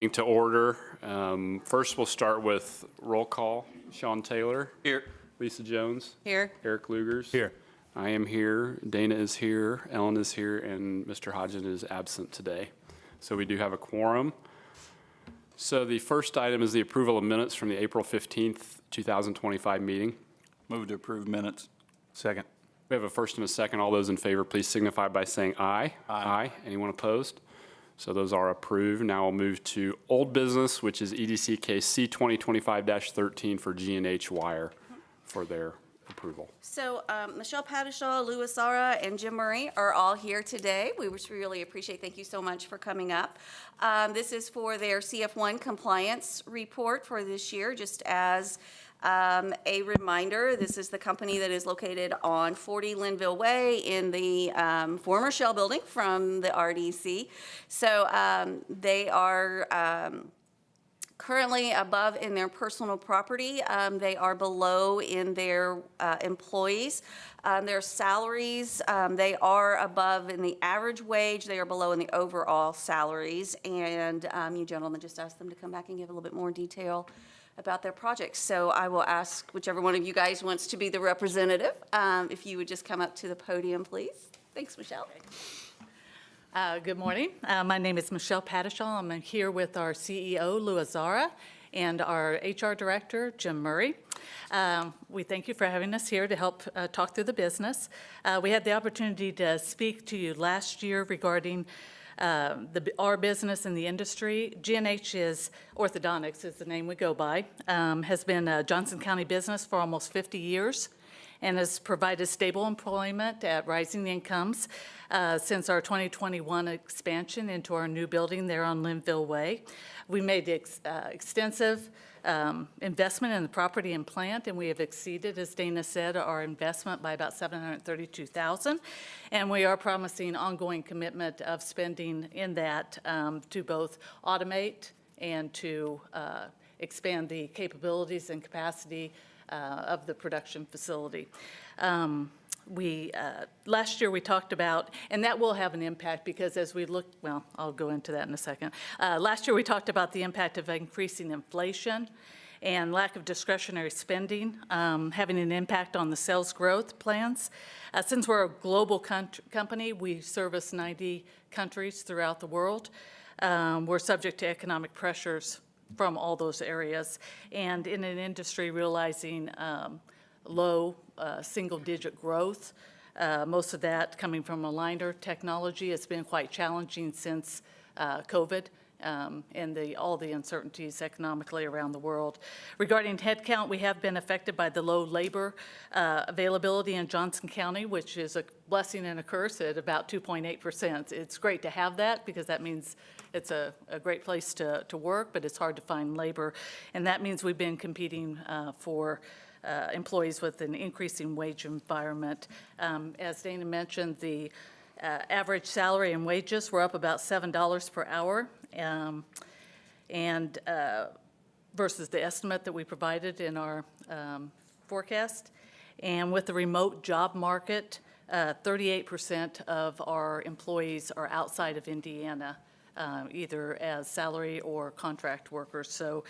To order. First, we'll start with roll call. Sean Taylor. Here. Lisa Jones. Here. Eric Lugers. Here. I am here. Dana is here. Ellen is here. And Mr. Hodgen is absent today. So we do have a quorum. So the first item is the approval of minutes from the April 15th, 2025 meeting. Move to approve minutes. Second. We have a first and a second. All those in favor, please signify by saying aye. Aye. Anyone opposed? So those are approved. Now we'll move to old business, which is EDC case C 2025-13 for G&H Wire for their approval. So Michelle Padishaw, Louis Zara, and Jim Murray are all here today. We really appreciate. Thank you so much for coming up. This is for their CF1 compliance report for this year. Just as a reminder, this is the company that is located on 40 Linville Way in the former Shell building from the RDC. So they are currently above in their personal property. They are below in their employees. Their salaries, they are above in the average wage. They are below in the overall salaries. And you gentlemen just asked them to come back and give a little bit more detail about their projects. So I will ask whichever one of you guys wants to be the representative, if you would just come up to the podium, please. Thanks, Michelle. Good morning. My name is Michelle Padishaw. I'm here with our CEO, Louis Zara, and our HR Director, Jim Murray. We thank you for having us here to help talk through the business. We had the opportunity to speak to you last year regarding our business in the industry. G&H is Orthodontics is the name we go by, has been a Johnson County business for almost 50 years and has provided stable employment at rising incomes since our 2021 expansion into our new building there on Linville Way. We made extensive investment in the property and plant, and we have exceeded, as Dana said, our investment by about $732,000. And we are promising ongoing commitment of spending in that to both automate and to expand the capabilities and capacity of the production facility. Last year we talked about, and that will have an impact because as we look, well, I'll go into that in a second. Last year we talked about the impact of increasing inflation and lack of discretionary spending having an impact on the sales growth plans. Since we're a global company, we service 90 countries throughout the world. We're subject to economic pressures from all those areas, and in an industry realizing low single-digit growth, most of that coming from aligner technology. It's been quite challenging since COVID and all the uncertainties economically around the world. Regarding headcount, we have been affected by the low labor availability in Johnson County, which is a blessing and a curse at about 2.8%. It's great to have that because that means it's a great place to work, but it's hard to find labor. And that means we've been competing for employees with an increasing wage environment. As Dana mentioned, the average salary and wages were up about $7 per hour, and versus the estimate that we provided in our forecast. And with the remote job market, 38% of our employees are outside of Indiana, either as salary or contract workers. So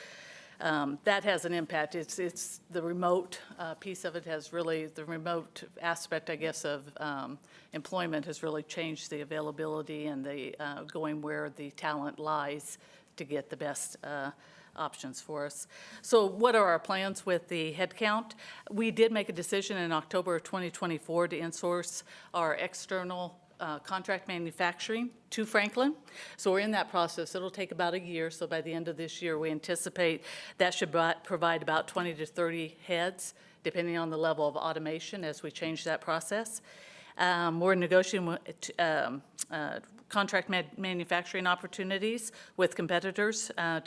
that has an impact. It's the remote piece of it has really, the remote aspect, I guess, of employment has really changed the availability and the going where the talent lies to get the best options for us. So what are our plans with the headcount? We did make a decision in October of 2024 to insource our external contract manufacturing to Franklin. So we're in that process. It'll take about a year. So by the end of this year, we anticipate that should provide about 20 to 30 heads, depending on the level of automation as we change that process. We're negotiating contract manufacturing opportunities with competitors to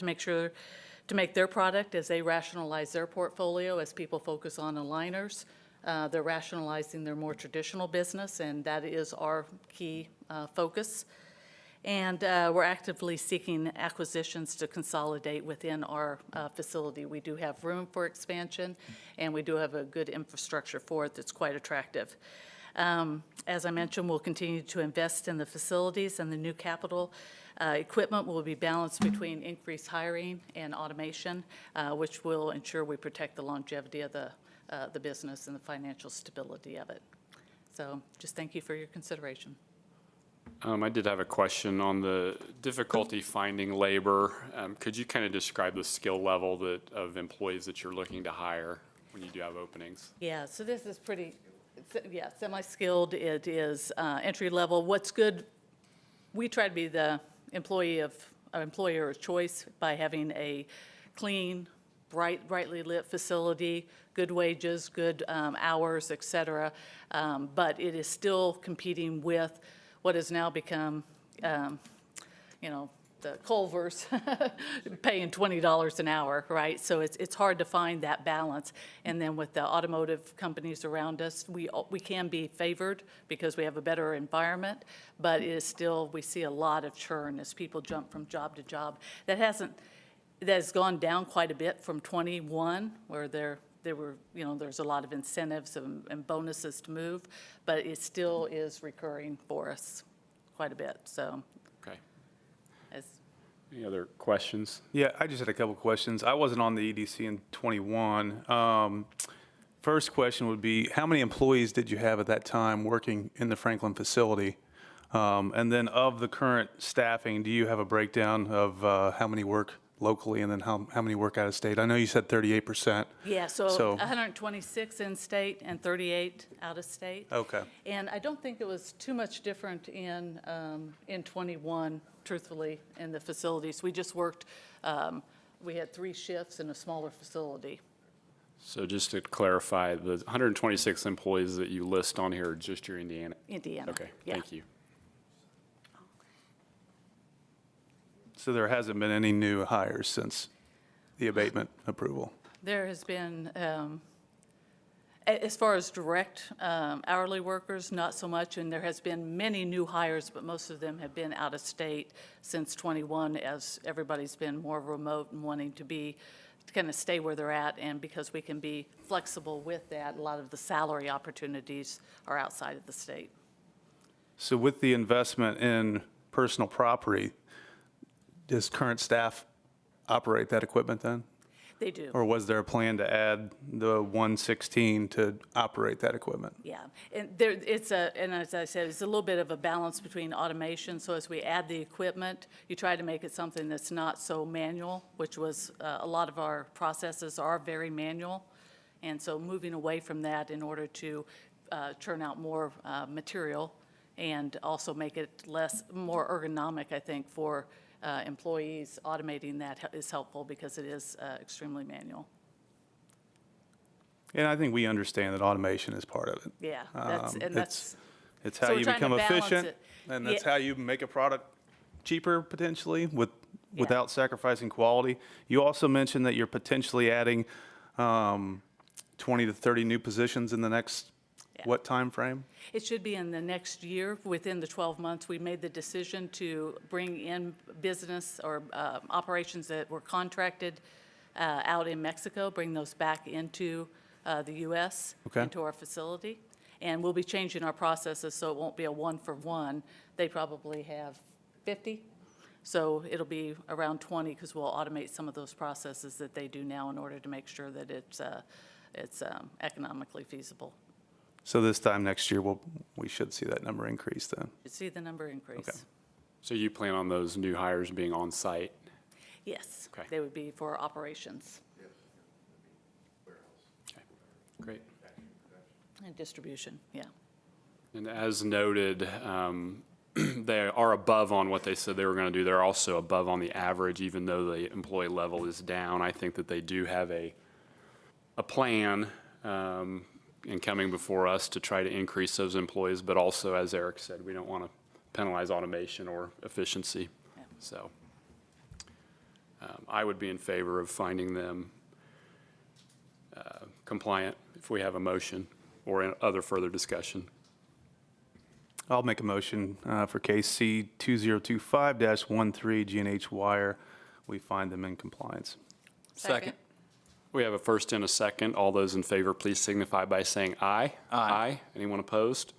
make their product as they rationalize their portfolio, as people focus on aligners. They're rationalizing their more traditional business, and that is our key focus. And we're actively seeking acquisitions to consolidate within our facility. We do have room for expansion, and we do have a good infrastructure for it that's quite attractive. As I mentioned, we'll continue to invest in the facilities, and the new capital equipment will be balanced between increased hiring and automation, which will ensure we protect the longevity of the business and the financial stability of it. So just thank you for your consideration. I did have a question on the difficulty finding labor. Could you kind of describe the skill level of employees that you're looking to hire when you do have openings? Yeah, so this is pretty, yeah, semi-skilled. It is entry level. What's good, we try to be the employer of choice by having a clean, brightly lit facility, good wages, good hours, et cetera. But it is still competing with what has now become, the Culvers paying $20 an hour, right? So it's hard to find that balance. And then with the automotive companies around us, we can be favored because we have a better environment, but it is still, we see a lot of churn as people jump from job to job. That has gone down quite a bit from 21, where there were, there's a lot of incentives and bonuses to move, but it still is recurring for us quite a bit, so. Okay. as Any other questions? Yeah, I just had a couple questions. I wasn't on the EDC in '21. First question would be, how many employees did you have at that time working in the Franklin facility? And then of the current staffing, do you have a breakdown of how many work locally and then how many work out of state? I know you said 38%. Yeah, so So- 126 in-state and 38 out-of-state. Okay. And I don't think it was too much different in 21, truthfully, in the facilities. We just worked, we had 3 shifts in a smaller facility. So just to clarify, the 126 employees that you list on here are just your Indiana? Indiana. Okay, Yeah. thank you. So there hasn't been any new hires since the abatement approval? There has been, as far as direct hourly workers, not so much, and there has been many new hires, but most of them have been out of state since 21, as everybody's been more remote and wanting to kind of stay where they're at, and because we can be flexible with that, a lot of the salary opportunities are outside of the state. So with the investment in personal property, does current staff operate that equipment then? They do. Or was there a plan to add the 116 to operate that equipment? Yeah, and and as I said, it's a little bit of a balance between automation. So as we add the equipment, you try to make it something that's not so manual, which was, a lot of our processes are very manual. And so moving away from that in order to churn out more material and also make it more ergonomic, I think, for employees, automating that is helpful because it is extremely manual. And I think we understand that automation is part of it. Yeah, It's So how we're you trying to become balance efficient, it. and that's Yeah. how you make a product cheaper potentially without sacrificing quality. You also mentioned that you're potentially adding 20 to 30 new positions in the next, Yeah. what time frame? It should be in the next year, within the 12 months. We made the decision to bring in business or operations that were contracted out in Mexico, bring those back into the U.S., Okay. into our facility. And we'll be changing our processes, so it won't be a one-for-one. They probably have 50, so it'll be around 20, because we'll automate some of those processes that they do now in order to make sure that it's economically feasible. So this time next year, we should see that number increase then. You see the number increase. Okay. So you plan on those new hires being on site? Yes, Okay. they would be for operations Okay, great. and distribution, yeah. And as noted, they are above on what they said they were going to do. They're also above on the average, even though the employee level is down. I think that they do have a plan in coming before us to try to increase those employees, but also, as Eric said, we don't want to penalize automation or efficiency. Yeah. So I would be in favor of finding them compliant if we have a motion or in other further discussion. I'll make a motion for case C 2025-13 G&H Wire. We find them in compliance. Second. We have a first and a second. All those in favor, please signify by saying aye. Aye. Anyone opposed?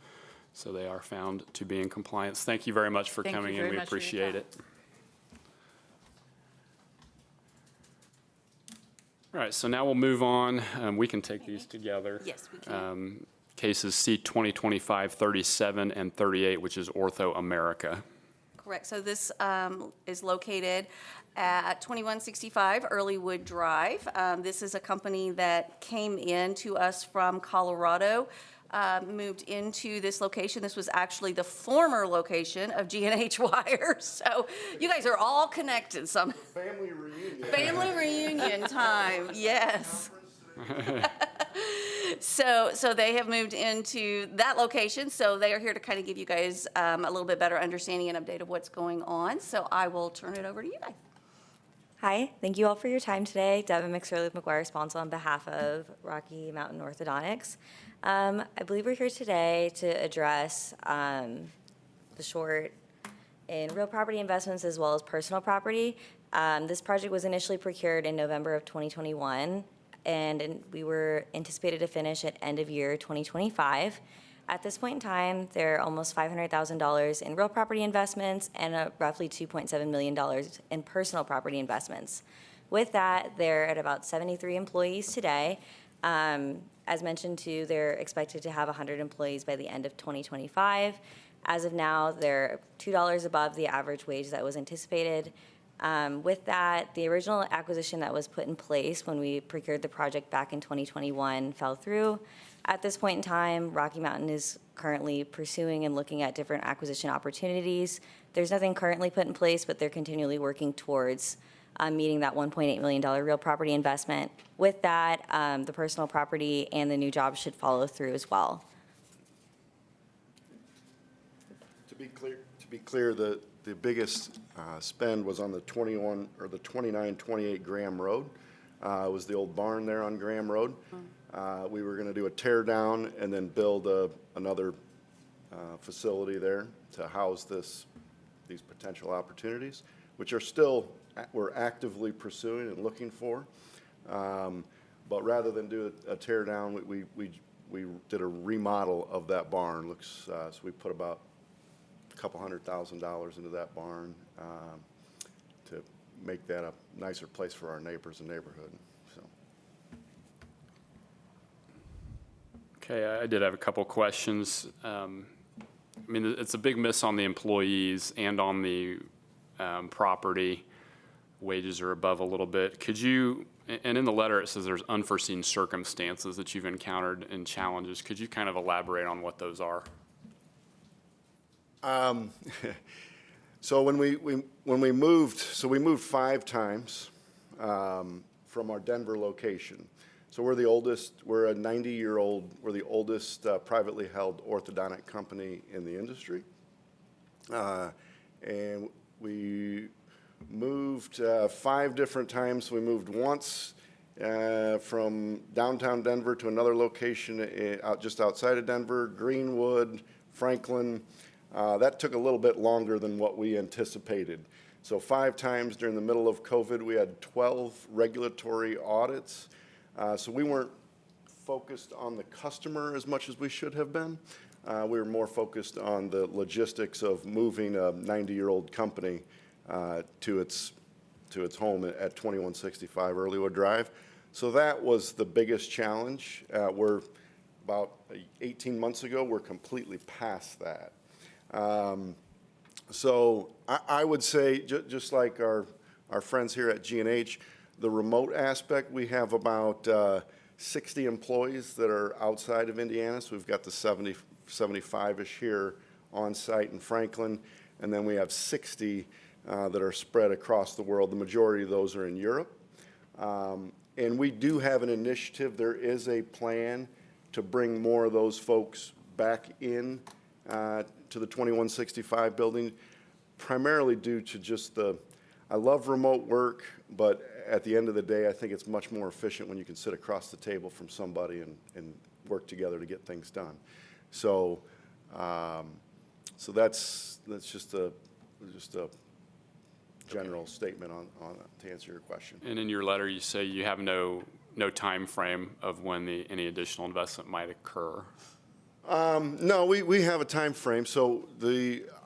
So they are found to be in compliance. Thank you very much for Thank you coming in. very We much for your appreciate time. it. All right, so now we'll move on. We can take these together. Yes, we can. Cases C 2025 37 and 38, which is Ortho America. Correct. So this is located at 2165 Earlywood Drive. This is a company that came in to us from Colorado, moved into this location. This was actually the former location of G&H Wire. So you guys are all connected. Some Family reunion. family reunion time, yes. So they have moved into that location, so they are here to kind of give you guys a little bit better understanding and update of what's going on. So I will turn it over to you guys. Hi, thank you all for your time today. Devin McSorley with McGuire Sponsor on behalf of Rocky Mountain Orthodontics. I believe we're here today to address the short in real property investments as well as personal property. This project was initially procured in November of 2021, and we were anticipated to finish at end of year 2025. At this point in time, there are almost $500,000 in real property investments and roughly $2.7 million in personal property investments. With that, they're at about 73 employees today. As mentioned too, they're expected to have 100 employees by the end of 2025. As of now, they're $2 above the average wage that was anticipated. With that, the original acquisition that was put in place when we procured the project back in 2021 fell through. At this point in time, Rocky Mountain is currently pursuing and looking at different acquisition opportunities. There's nothing currently put in place, but they're continually working towards meeting that $1.8 million real property investment. With that, the personal property and the new jobs should follow through as well. To be clear, the biggest spend was on the 2928 Graham Road. It was the old barn there on Graham Road. We were going to do a tear down and then build another facility there to house these potential opportunities, which are still, we're actively pursuing and looking for. But rather than do a tear down, we did a remodel of that barn. So we put about a couple $100,000 into that barn to make that a nicer place for our neighbors and neighborhood. So. Okay, I did have a couple questions. I mean, it's a big miss on the employees and on the property. Wages are above a little bit. Could you, and in the letter it says there's unforeseen circumstances that you've encountered and challenges. Could you kind of elaborate on what those are? So when we moved, we moved 5 times from our Denver location. So we're the oldest, we're a 90-year-old, we're the oldest privately held orthodontic company in the industry. And we moved 5 different times. We moved once from downtown Denver to another location just outside of Denver, Greenwood, Franklin. That took a little bit longer than what we anticipated. So 5 times during the middle of COVID, we had 12 regulatory audits. So we weren't focused on the customer as much as we should have been. We were more focused on the logistics of moving a 90-year-old company to its home at 2165 Earlywood Drive. So that was the biggest challenge. We're about 18 months ago, we're completely past that. So I would say, just like our friends here at G&H, the remote aspect, we have about 60 employees that are outside of Indiana. So we've got the 75-ish here on site in Franklin, and then we have 60 that are spread across the world. The majority of those are in Europe. And we do have an initiative. There is a plan to bring more of those folks back in to the 2165 building, primarily due to just I love remote work, but at the end of the day, I think it's much more efficient when you can sit across the table from somebody and work together to get things done. So, so that's just a general statement on to answer your question. And in your letter, you say you have no time frame of when any additional investment might occur. No, we have a time frame. So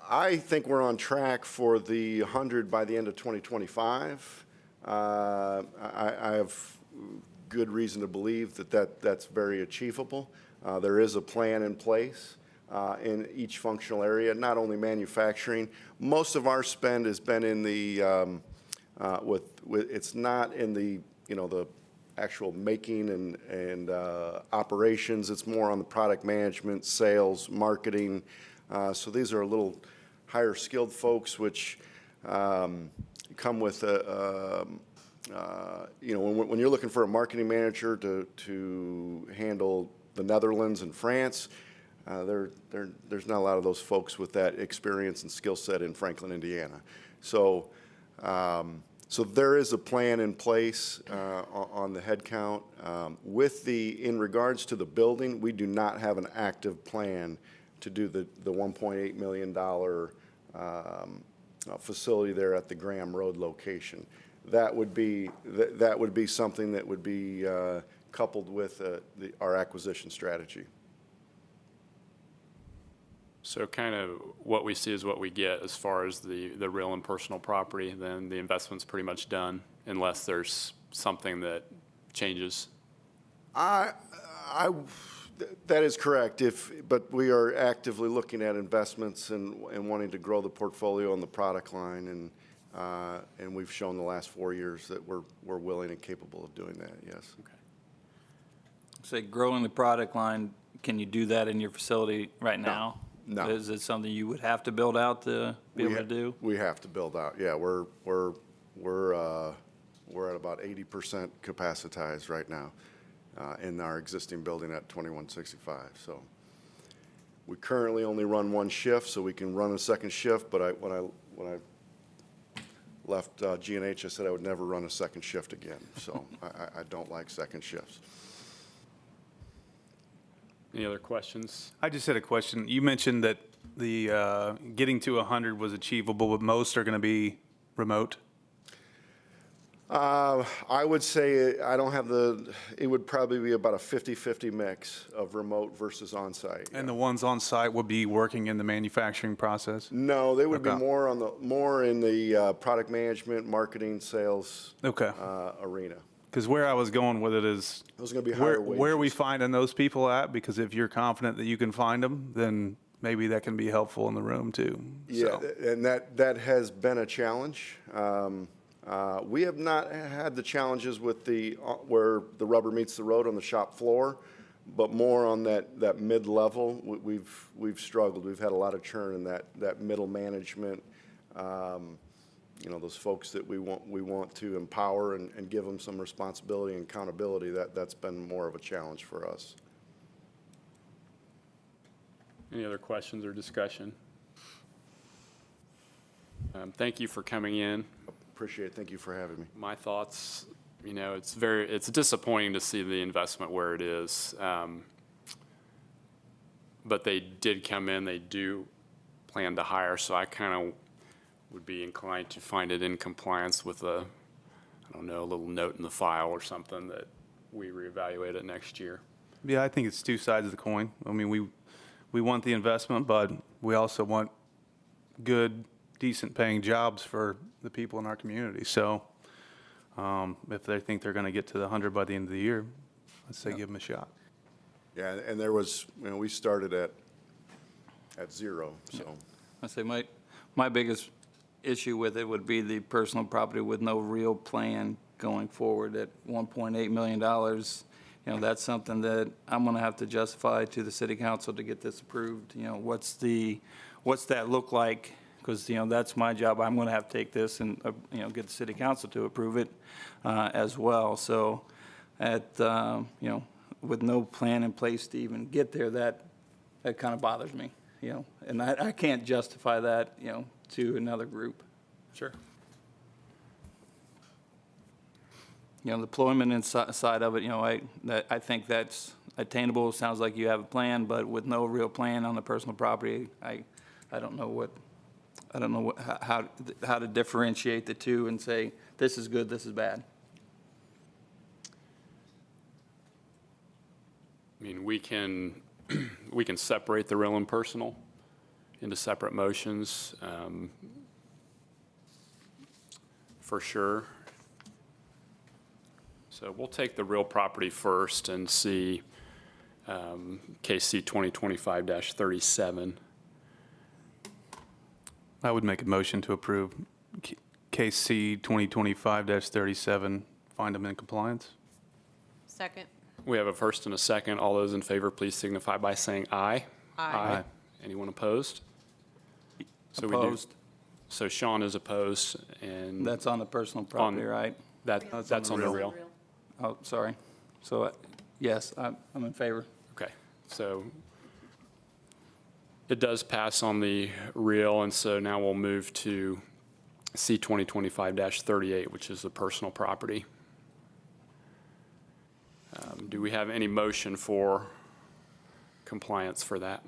I think we're on track for the 100 by the end of 2025. I have good reason to believe that's very achievable. There is a plan in place in each functional area, not only manufacturing. Most of our spend has been in the, it's not in the, the actual making and operations. It's more on the product management, sales, marketing. So these are a little higher skilled folks, which come with when you're looking for a marketing manager to handle the Netherlands and France, there's not a lot of those folks with that experience and skill set in Franklin, Indiana. So there is a plan in place on the headcount. In regards to the building, we do not have an active plan to do the $1.8 million facility there at the Graham Road location. That would be something that would be coupled with our acquisition strategy. So kind of what we see is what we get as far as the real and personal property, then the investment's pretty much done unless there's something that changes. That is correct. But we are actively looking at investments and wanting to grow the portfolio and the product line, and we've shown the last 4 years that we're willing and capable of doing that. Yes. Okay. Say, growing the product line, can you do that in your facility right now? No. Is it something you would have to build out to be able to do? We have to build out. Yeah, we're at about 80% capacitized right now in our existing building at 2165. So we currently only run one shift, so we can run a second shift. But when I left G&H, I said I would never run a second shift again. So I don't like second shifts. Any other questions? I just had a question. You mentioned that the getting to 100 was achievable, but most are going to be remote. I would say I don't have it would probably be about a 50-50 mix of remote versus on-site. And the ones on site would be working in the manufacturing process? No, they would be Okay. more in the product management, marketing, sales Okay. arena. Because where I was going with it is Those are going to be higher where are we wages. finding those people at? Because if you're confident that you can find them, then maybe that can be helpful in the room too. Yeah, So, and that has been a challenge. We have not had the challenges with where the rubber meets the road on the shop floor, but more on that mid-level. We've struggled. We've had a lot of churn in that middle management. Those folks that we want to empower and give them some responsibility and accountability. That's been more of a challenge for us. Any other questions or discussion? Thank you for coming in. Appreciate it. Thank you for having me. My thoughts, it's disappointing to see the investment where it is. But they did come in, they do plan to hire, so I kind of would be inclined to find it in compliance with a little note in the file or something that we reevaluate it next year. yeah, I think it's two sides of the coin. I mean, we want the investment, but we also want good, decent paying jobs for the people in our community. So if they think they're going to get to the 100 by the end of the year, let's say give them a shot. Yeah, and there was, we started at zero, so. I say my biggest issue with it would be the personal property with no real plan going forward at $1.8 million. That's something that I'm going to have to justify to the city council to get this approved. What's that look like? Because, that's my job. I'm going to have to take this and, get the city council to approve it as well. So with no plan in place to even get there, that kind of bothers me, and I can't justify that, to another group. Sure. The deployment side of it, I think that's attainable. Sounds like you have a plan, but with no real plan on the personal property, I don't know how to differentiate the two and say, this is good, this is bad. We can We can separate the real and personal into separate motions, for sure. So we'll take the real property first and see KC 2025-37. I would make a motion to approve KC 2025-37, find them in compliance. Second. We have a first and a second. All those in favor, please signify by saying aye. Aye. Anyone opposed? So we do- Opposed? So Sean is opposed, and That's on the personal property, right? that's on the real. Oh, sorry. So, yes, I'm in favor. Okay, so it does pass on the real, and so now we'll move to C 2025-38, which is the personal property. Do we have any motion for compliance for that?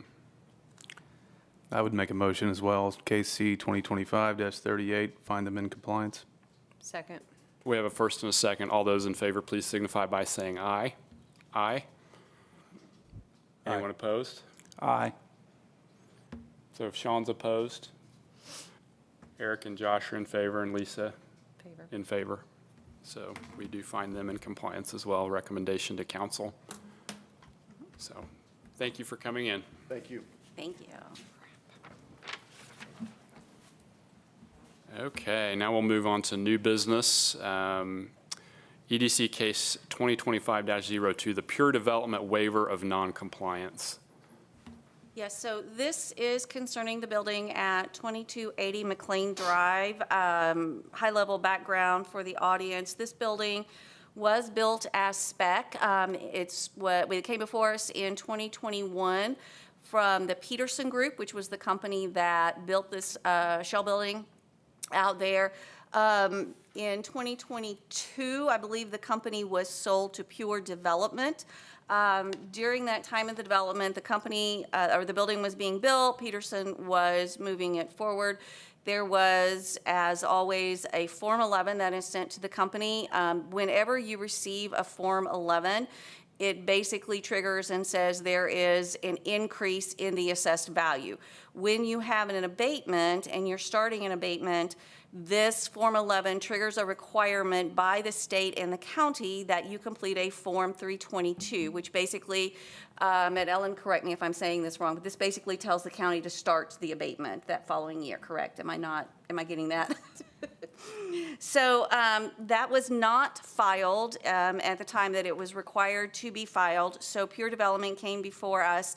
I would make a motion as well, KC 2025-38, find them in compliance. Second. We have a first and a second. All those in favor, please signify by saying aye. Aye. Anyone opposed? Aye. So if Sean's opposed, Eric and Josh are in favor, and Lisa Favor. in favor. So we do find them in compliance as well, recommendation to council. So, thank you for coming in. Thank you. Thank you. Okay, now we'll move on to new business. EDC case 2025-02, the pure development waiver of noncompliance. Yes, so this is concerning the building at 2280 McLean Drive. High-level background for the audience. This building was built as spec. It came before us in 2021 from the Peterson Group, which was the company that built this shell building out there. In 2022, I believe the company was sold to Pure Development. During that time of the development, the company, or the building was being built, Peterson was moving it forward. There was, as always, a Form 11 that is sent to the company. Whenever you receive a Form 11, it basically triggers and says there is an increase in the assessed value. When you have an abatement and you're starting an abatement, this Form 11 triggers a requirement by the state and the county that you complete a Form 322, which basically, and Ellen, correct me if I'm saying this wrong, but this basically tells the county to start the abatement that following year, correct? Am I getting that? So that was not filed at the time that it was required to be filed. So Pure Development came before us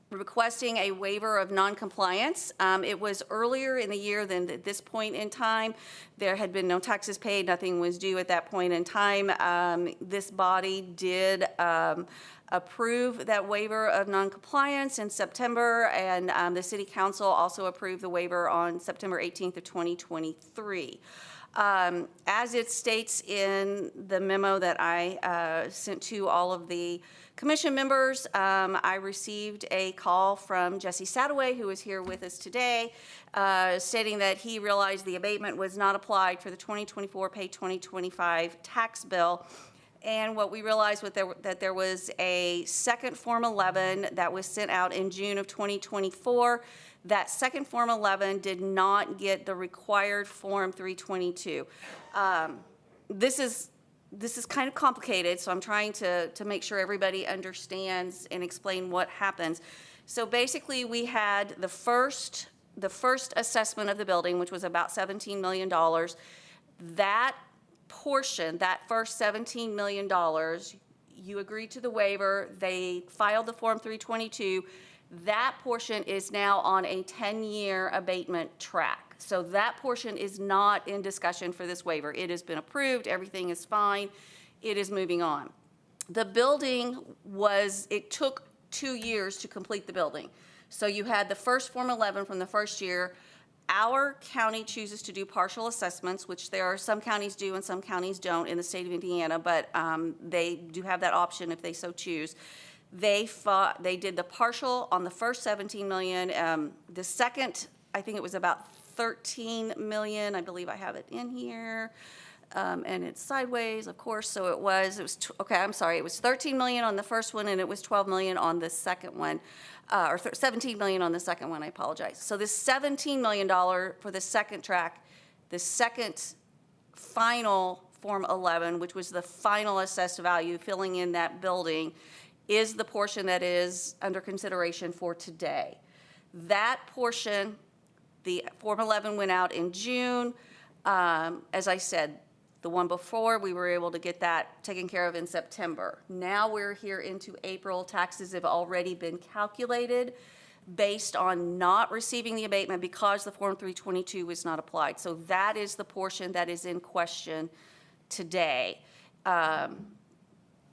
requesting a waiver of noncompliance. It was earlier in the year than at this point in time. There had been no taxes paid, nothing was due at that point in time. This body did approve that waiver of noncompliance in September, and the City Council also approved the waiver on September 18th of 2023. As it states in the memo that I sent to all of the commission members, I received a call from Jesse Sadaway, who is here with us today, stating that he realized the abatement was not applied for the 2024 pay 2025 tax bill. And what we realized was that there was a second Form 11 that was sent out in June of 2024. That second Form 11 did not get the required Form 322. This is kind of complicated, so I'm trying to make sure everybody understands and explain what happens. So basically, we had the first assessment of the building, which was about $17 million. That portion, that first $17 million, you agreed to the waiver, they filed the Form 322. That portion is now on a 10-year abatement track. So that portion is not in discussion for this waiver. It has been approved, everything is fine, it is moving on. The building it took 2 years to complete the building. So you had the first Form 11 from the first year. Our county chooses to do partial assessments, which there are some counties do and some counties don't in the state of Indiana, but they do have that option if they so choose. They did the partial on the first 17 million. The second, I think it was about 13 million. I believe I have it in here. and it's sideways, of course, so it was, okay, I'm sorry, it was 13 million on the first one, and it was 12 million on the second one, or 17 million on the second one, I apologize. So this $17 million for the second track, the second final Form 11, which was the final assessed value, filling in that building, is the portion that is under consideration for today. That portion, the Form 11 went out in June. As I said, the one before, we were able to get that taken care of in September. Now we're here into April. Taxes have already been calculated based on not receiving the abatement because the Form 322 was not applied. So that is the portion that is in question today.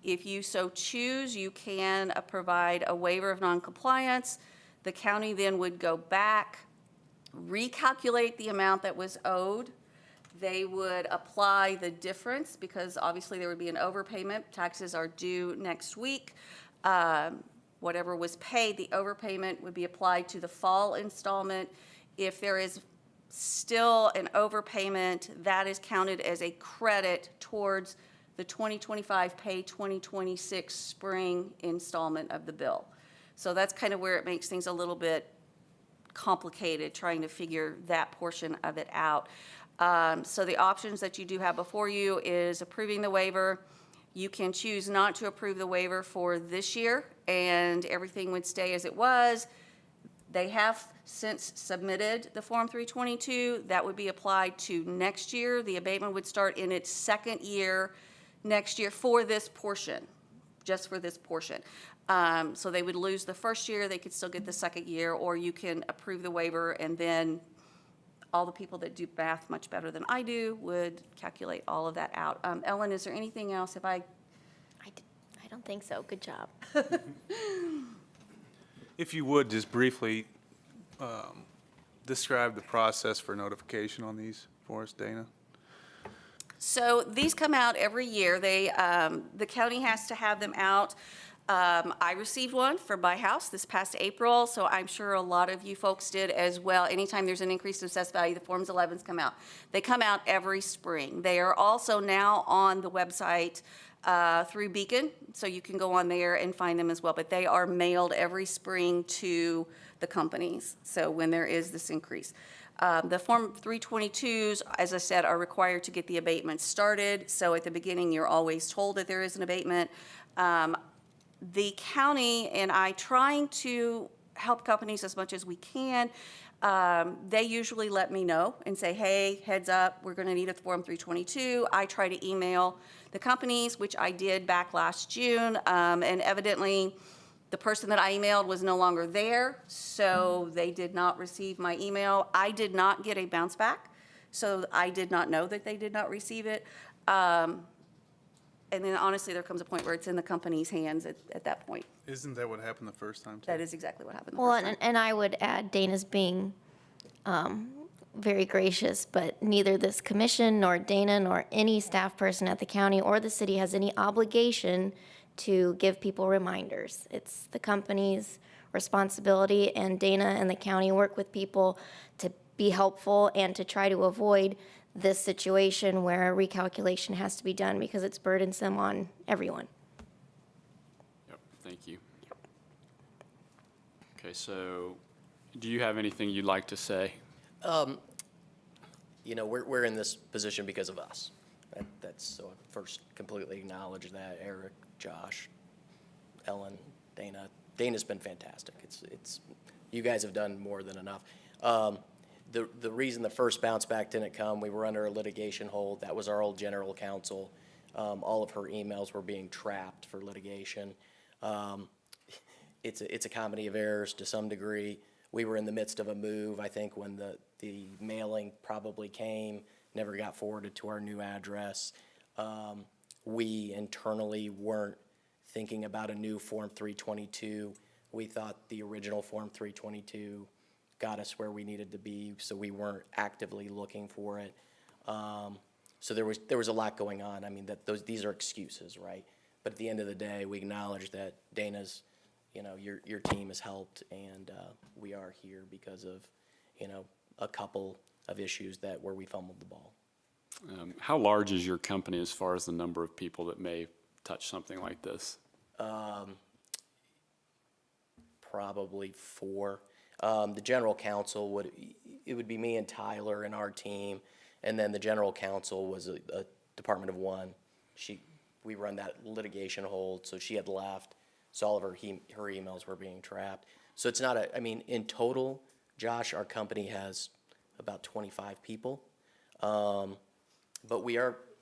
If you so choose, you can provide a waiver of noncompliance. The county then would go back, recalculate the amount that was owed. They would apply the difference because obviously there would be an overpayment. Taxes are due next week. Whatever was paid, the overpayment would be applied to the fall installment. If there is still an overpayment, that is counted as a credit towards the 2025 pay 2026 spring installment of the bill. So that's kind of where it makes things a little bit complicated, trying to figure that portion of it out. So the options that you do have before you is approving the waiver. You can choose not to approve the waiver for this year, and everything would stay as it was. They have since submitted the Form 322. That would be applied to next year. The abatement would start in its second year next year for this portion, just for this portion. So they would lose the first year, they could still get the second year, or you can approve the waiver, and then all the people that do math much better than I do would calculate all of that out. Ellen, is there anything else? Have I I don't think so. Good job. If you would, just briefly describe the process for notification on these for us, Dana. So these come out every year. They, the county has to have them out. I received one for my house this past April, so I'm sure a lot of you folks did as well. Anytime there's an increase in assessed value, the Forms 11s come out. They come out every spring. They are also now on the website through Beacon, so you can go on there and find them as well. But they are mailed every spring to the companies, so when there is this increase. The Form 322s, as I said, are required to get the abatement started. So at the beginning, you're always told that there is an abatement. The county and I, trying to help companies as much as we can, they usually let me know and say, hey, heads up, we're going to need a Form 322. I try to email the companies, which I did back last June, and evidently the person that I emailed was no longer there, so they did not receive my email. I did not get a bounce back, so I did not know that they did not receive it. And then honestly, there comes a point where it's in the company's hands at that point. Isn't that what happened the first time, too? That is exactly what happened the Well, first time. and I would add Dana's being very gracious, but neither this commission nor Dana nor any staff person at the county or the city has any obligation to give people reminders. It's the company's responsibility, and Dana and the county work with people to be helpful and to try to avoid this situation where a recalculation has to be done because it's burdensome on everyone. Yep, thank you. Okay, so do you have anything you'd like to say? You know, we're in this position because of us. That's, so I first completely acknowledge that. Eric, Josh, Ellen, Dana. Dana's been fantastic. It's you guys have done more than enough. The reason the first bounce back didn't come, we were under a litigation hold. That was our old general counsel. All of her emails were being trapped for litigation. It's a comedy of errors to some degree. We were in the midst of a move, I think, when the mailing probably came, never got forwarded to our new address. We internally weren't thinking about a new Form 322. We thought the original Form 322 got us where we needed to be, so we weren't actively looking for it. So there was a lot going on. I mean, these are excuses, right? But at the end of the day, we acknowledge that Dana's, you know, your team has helped, and we are here because of, you know, a couple of issues where we fumbled the ball. How large is your company as far as the number of people that may touch something like this? Probably 4. The general counsel would be me and Tyler and our team, and then the general counsel was a department of 1. We run that litigation hold, so she had left, so all of her emails were being trapped. So it's not I mean, in total, Josh, our company has about 25 people. But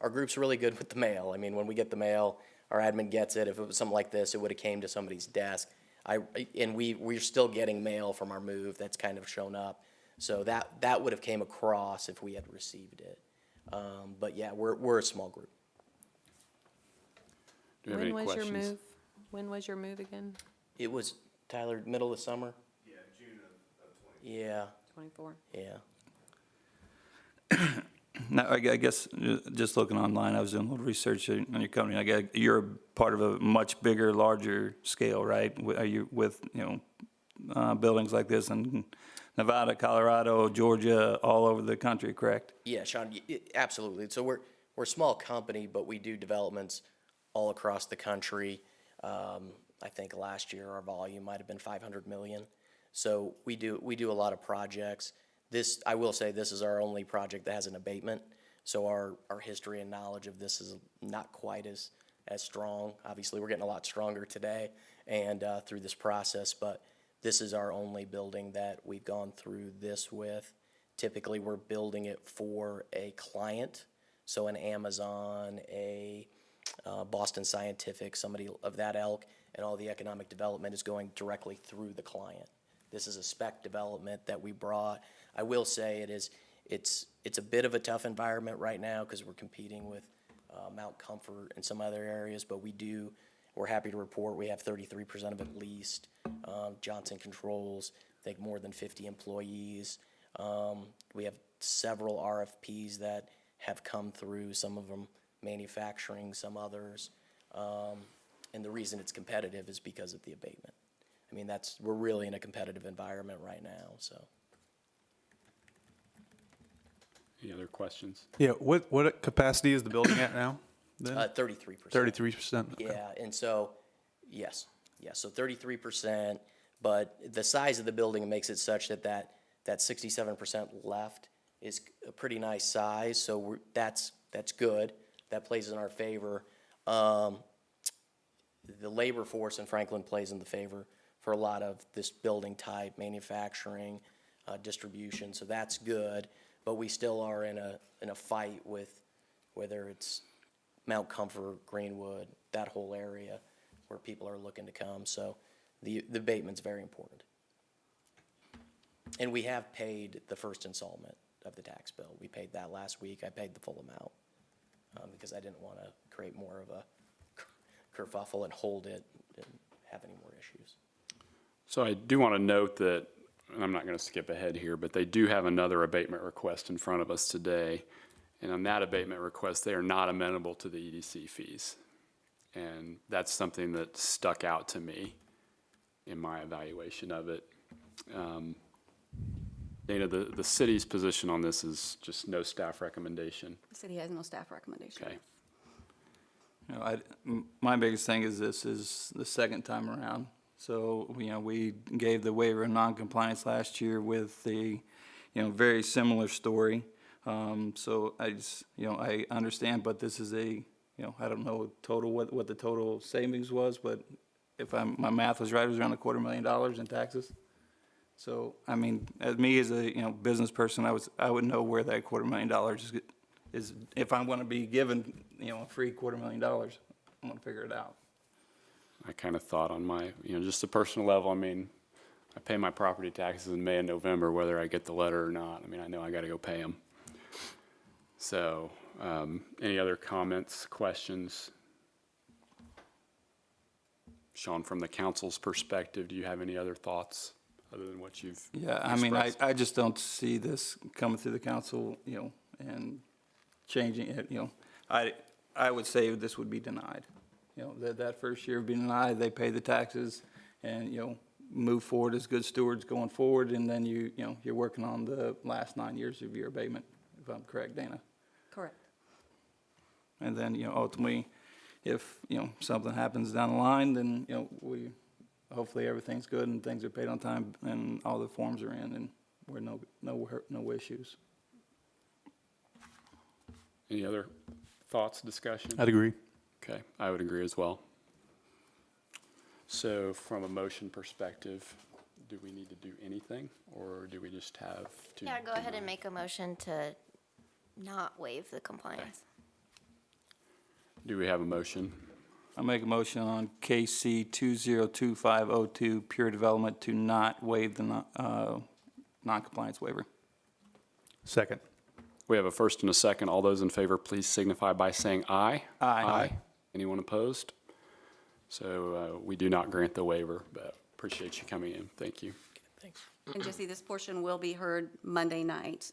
our group's really good with the mail. I mean, when we get the mail, our admin gets it. If it was something like this, it would have came to somebody's desk. We're still getting mail from our move that's kind of shown up. So that would have came across if we had received it. But yeah, we're a small group. Do you have any When was your questions? move? When was your move again? It was, Tyler, middle of summer? Yeah, June of 20. Yeah, 24. yeah. Now, I guess, just looking online, I was doing a little research on your company. I guess you're a part of a much bigger, larger scale, right? Are you with, buildings like this in Nevada, Colorado, Georgia, all over the country, correct? Yeah, Sean, absolutely. So we're a small company, but we do developments all across the country. I think last year our volume might have been 500 million. So we do a lot of projects. I will say this is our only project that has an abatement. So our history and knowledge of this is not quite as strong. Obviously, we're getting a lot stronger today and through this process, but this is our only building that we've gone through this with. Typically, we're building it for a client, so an Amazon, a Boston Scientific, somebody of that ilk, and all the economic development is going directly through the client. This is a spec development that we brought. I will say it's a bit of a tough environment right now because we're competing with Mount Comfort and some other areas, but we're happy to report we have 33% of it leased. Johnson Controls, I think more than 50 employees. We have several RFPs that have come through, some of them manufacturing, some others. And the reason it's competitive is because of the abatement. I mean, we're really in a competitive environment right now, so. Any other questions? Yeah, what capacity is the building at now? then? 33%. 33%? Yeah, and so, yes, so 33%, but the size of the building makes it such that 67% left is a pretty nice size, so that's good. That plays in our favor. The labor force in Franklin plays in the favor for a lot of this building type, manufacturing, distribution, so that's good. But we still are in a fight with whether it's Mount Comfort, Greenwood, that whole area where people are looking to come. So the abatement's very important. And we have paid the first installment of the tax bill. We paid that last week. I paid the full amount because I didn't want to create more of a kerfuffle and hold it and have any more issues. So I do want to note that, and I'm not going to skip ahead here, but they do have another abatement request in front of us today. And on that abatement request, they are not amenable to the EDC fees. And that's something that stuck out to me in my evaluation of it. Dana, the city's position on this is just no staff recommendation. The city has no staff recommendation. Okay. My biggest thing is this is the second time around. So, we gave the waiver of noncompliance last year with the, very similar story. So I just, I understand, but this is I don't know total what the total savings was, but if my math was right, it was around $250,000 in taxes. So, I mean, as me as a, business person, I would know where that $250,000 is. If I'm going to be given, a free $250,000, I'm going to figure it out. I kind of thought on my, just a personal level, I mean, I pay my property taxes in May and November, whether I get the letter or not. I mean, I know I got to go pay them. So, any other comments, questions? Sean, from the council's perspective, do you have any other thoughts other than what you've Yeah, I mean, expressed? I just don't see this coming through the council, and changing it, I would say this would be denied. That first year would be denied, they pay the taxes and, move forward as good stewards going forward, and then you're working on the last 9 years of your abatement, if I'm correct, Dana. Correct. And then, ultimately, if, something happens down the line, then, hopefully everything's good and things are paid on time and all the forms are in and we're no issues. Any other thoughts, discussion? I'd agree. Okay, I would agree as well. So from a motion perspective, do we need to do anything, or do we just have to? Yeah, go ahead and make a motion to not waive the compliance. Do we have a motion? I make a motion on KC 202502, Pure Development, to not waive the non-compliance waiver. Second. We have a first and a second. All those in favor, please signify by saying aye. Aye. Anyone opposed? So we do not grant the waiver, but appreciate you coming in. Thank you. Thanks. And Jesse, this portion will be heard Monday night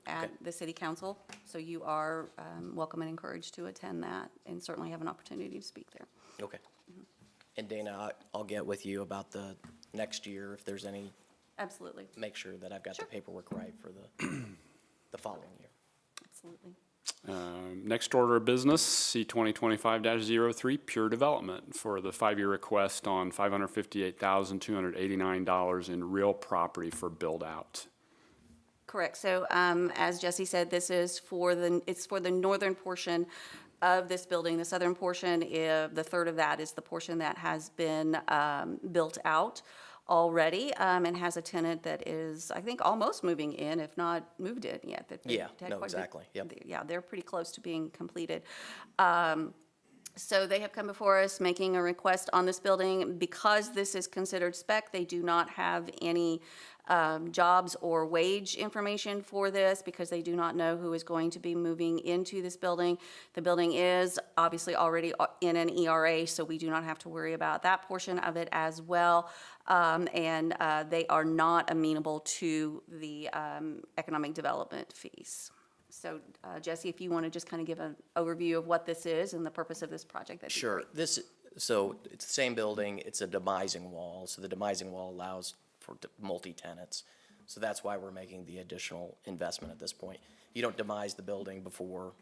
at the city council. So you are welcome and encouraged to attend that and certainly have an opportunity to speak there. Okay. And Dana, I'll get with you about the next year, if there's any, Absolutely, make sure that I've got the paperwork right for the following year. absolutely. Next order of business, C 2025-03, Pure Development for the 5-year request on $558,289 in real property for build-out. Correct. So as Jesse said, this is it's for the northern portion of this building. The southern portion, the third of that is the portion that has been built out already and has a tenant that is, I think, almost moving in, if not moved in yet. That they Yeah, had no, quite a bit- exactly, yep. Yeah, they're pretty close to being completed. So they have come before us making a request on this building. Because this is considered spec, they do not have any jobs or wage information for this because they do not know who is going to be moving into this building. The building is obviously already in an ERA, so we do not have to worry about that portion of it as well. And they are not amenable to the economic development fees. So Jesse, if you want to just kind of give an overview of what this is and the purpose of this project, that'd be Sure. great. So it's the same building, it's a demising wall, so the demising wall allows for multi-tenants. So that's why we're making the additional investment at this point. You don't demise the building before,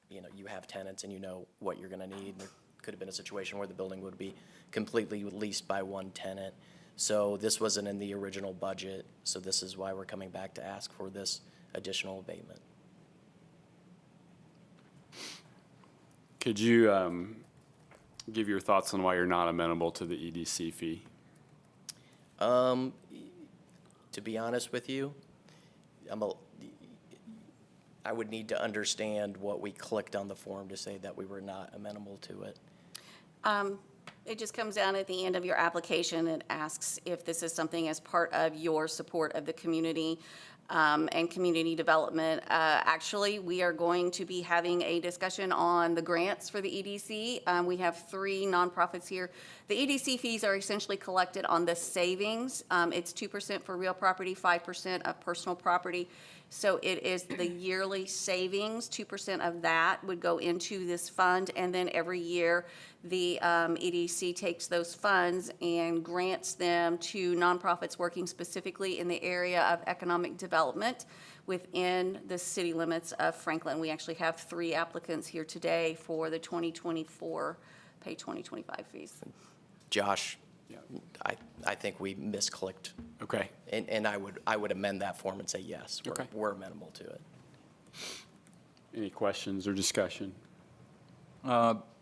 you have tenants and you know what you're gonna need. There could have been a situation where the building would be completely leased by one tenant. So this wasn't in the original budget, so this is why we're coming back to ask for this additional abatement. Could you give your thoughts on why you're not amenable to the EDC fee? To be honest with you, I would need to understand what we clicked on the form to say that we were not amenable to it. It just comes down at the end of your application. It asks if this is something as part of your support of the community and community development. Actually, we are going to be having a discussion on the grants for the EDC. We have 3 nonprofits here. The EDC fees are essentially collected on the savings. It's 2% for real property, 5% of personal property. So it is the yearly savings, 2% of that would go into this fund, and then every year, the EDC takes those funds and grants them to nonprofits working specifically in the area of economic development within the city limits of Franklin. We actually have 3 applicants here today for the 2024 pay 2025 fees. Josh, Yeah. I think we misclicked, Okay. and I would amend that form and say, yes, Okay. we're amenable to it. Any questions or discussion?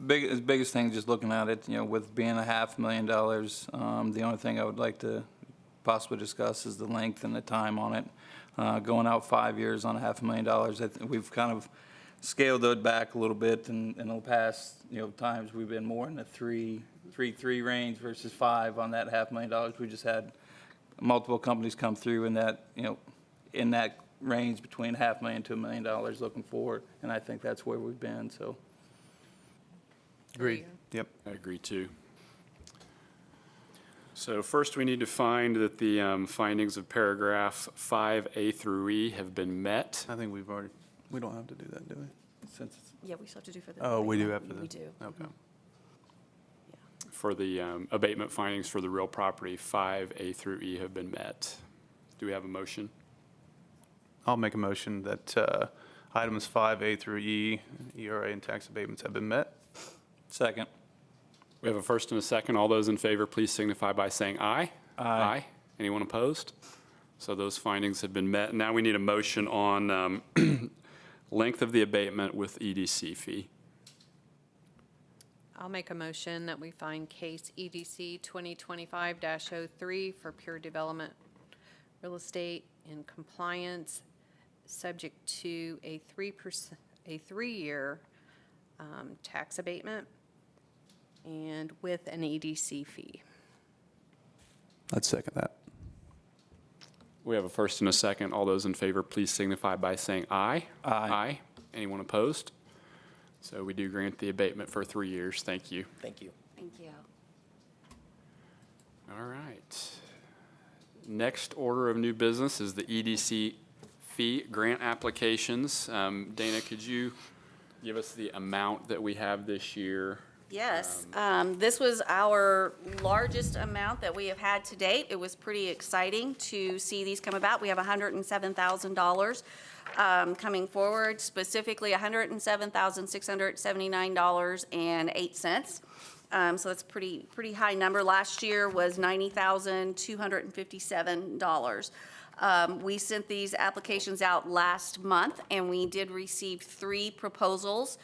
Biggest thing, just looking at it, with being $500,000, the only thing I would like to possibly discuss is the length and the time on it. Going out 5 years on $500,000, I think we've kind of scaled it back a little bit, and in the past, times we've been more in the three range versus 5 on that $500,000. We just had multiple companies come through in that, in that range between $500,000 to $1 million looking forward, and I think that's where we've been, so. Agreed. Yep. I agree too. So first, we need to find that the findings of paragraph 5A through E have been met. I think we don't have to do that, do we? Since it's Yeah, we still have to do for the. Oh, we do after We that? do. Okay. For the abatement findings for the real property, 5A through E have been met. Do we have a motion? I'll make a motion that items 5A through E, ERA and tax abatements have been met. Second. We have a first and a second. All those in favor, please signify by saying aye. Aye. Anyone opposed? So those findings have been met. Now we need a motion on length of the abatement with EDC fee. I'll make a motion that we find case EDC 2025-03 for Pure Development Real Estate in compliance, subject to a 3-year tax abatement and with an EDC fee. I'd second that. We have a first and a second. All those in favor, please signify by saying aye. Aye. Anyone opposed? So we do grant the abatement for 3 years. Thank you. Thank you. Thank you. All right. Next order of new business is the EDC fee grant applications. Dana, could you give us the amount that we have this year? Yes, this was our largest amount that we have had to date. It was pretty exciting to see these come about. We have $107,000 coming forward, specifically $107,679.08. So that's a pretty high number. Last year was $90,257. We sent these applications out last month, and we did receive 3 proposals,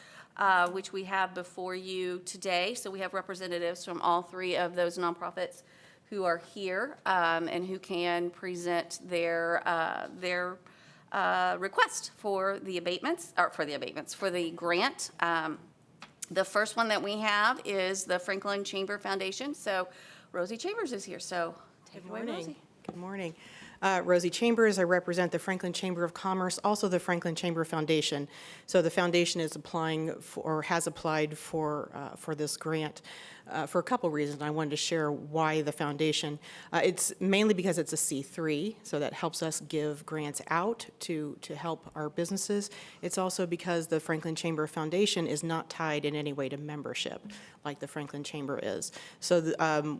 which we have before you today. So we have representatives from all 3 of those nonprofits who are here and who can present their request for the abatements, or for the grant. The first one that we have is the Franklin Chamber Foundation. So Rosie Chambers is here, so take it away, Rosie. Good morning. Rosie Chambers. I represent the Franklin Chamber of Commerce, also the Franklin Chamber Foundation. So the foundation is applying for, or has applied for this grant for a couple reasons. I wanted to share why the foundation. It's mainly because it's a C3, so that helps us give grants out to help our businesses. It's also because the Franklin Chamber Foundation is not tied in any way to membership like the Franklin Chamber is. So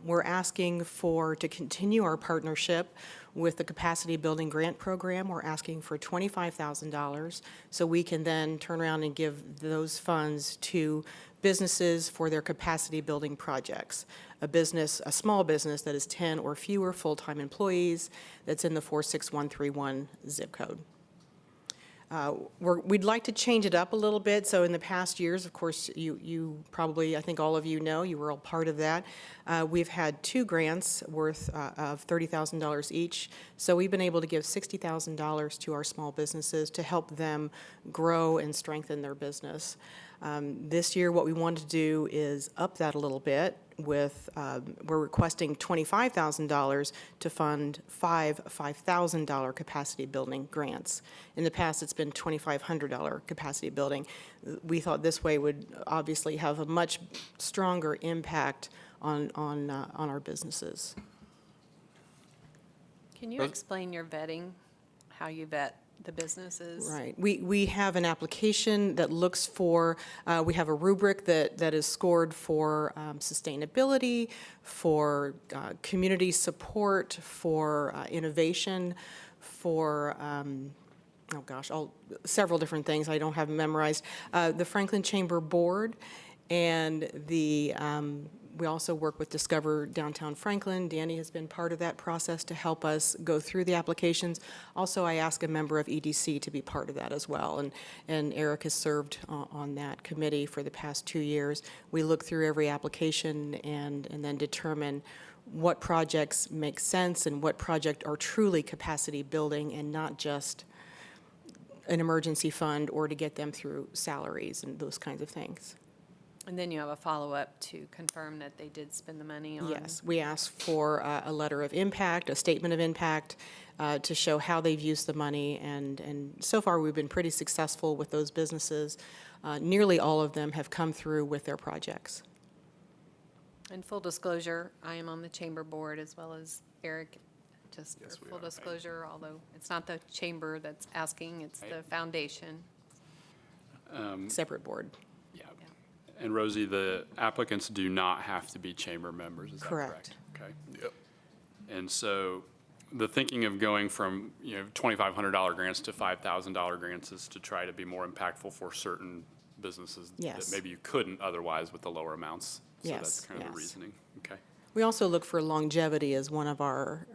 we're asking to continue our partnership with the Capacity Building Grant Program. We're asking for $25,000 so we can then turn around and give those funds to businesses for their capacity building projects. A small business that is 10 or fewer full-time employees that's in the 46131 zip code. We'd like to change it up a little bit. So in the past years, of course, you probably, I think all of you know, you were all part of that. We've had 2 grants worth of $30,000 each. So we've been able to give $60,000 to our small businesses to help them grow and strengthen their business. This year, what we want to do is up that a little bit with, we're requesting $25,000 to fund 5 $5,000 capacity building grants. In the past, it's been $2,500 capacity building. We thought this way would obviously have a much stronger impact on our businesses. Can you explain your vetting, how you vet the businesses? Right. We have an application that looks for, we have a rubric that is scored for sustainability, for community support, for innovation, for, several different things I don't have memorized. The Franklin Chamber Board and we also work with Discover Downtown Franklin. Danny has been part of that process to help us go through the applications. Also, I asked a member of EDC to be part of that as well, and Eric has served on that committee for the past 2 years. We look through every application and then determine what projects make sense and what projects are truly capacity building and not just an emergency fund or to get them through salaries and those kinds of things. And then you have a follow-up to confirm that they did spend the money on? Yes, we ask for a letter of impact, a statement of impact, to show how they've used the money, and so far we've been pretty successful with those businesses. Nearly all of them have come through with their projects. And full disclosure, I am on the chamber board as well as Eric, just for full disclosure, although it's not the chamber that's asking, it's the foundation. Separate board. Yeah. And Rosie, the applicants do not have to be chamber members, is that correct? Correct. Okay. Yep. And so the thinking of going from, $2,500 grants to $5,000 grants is to try to be more impactful for certain businesses that Yes. maybe you couldn't otherwise with the lower amounts. So Yes, that's kind of the yes. reasoning. Okay. We also look for longevity as one of our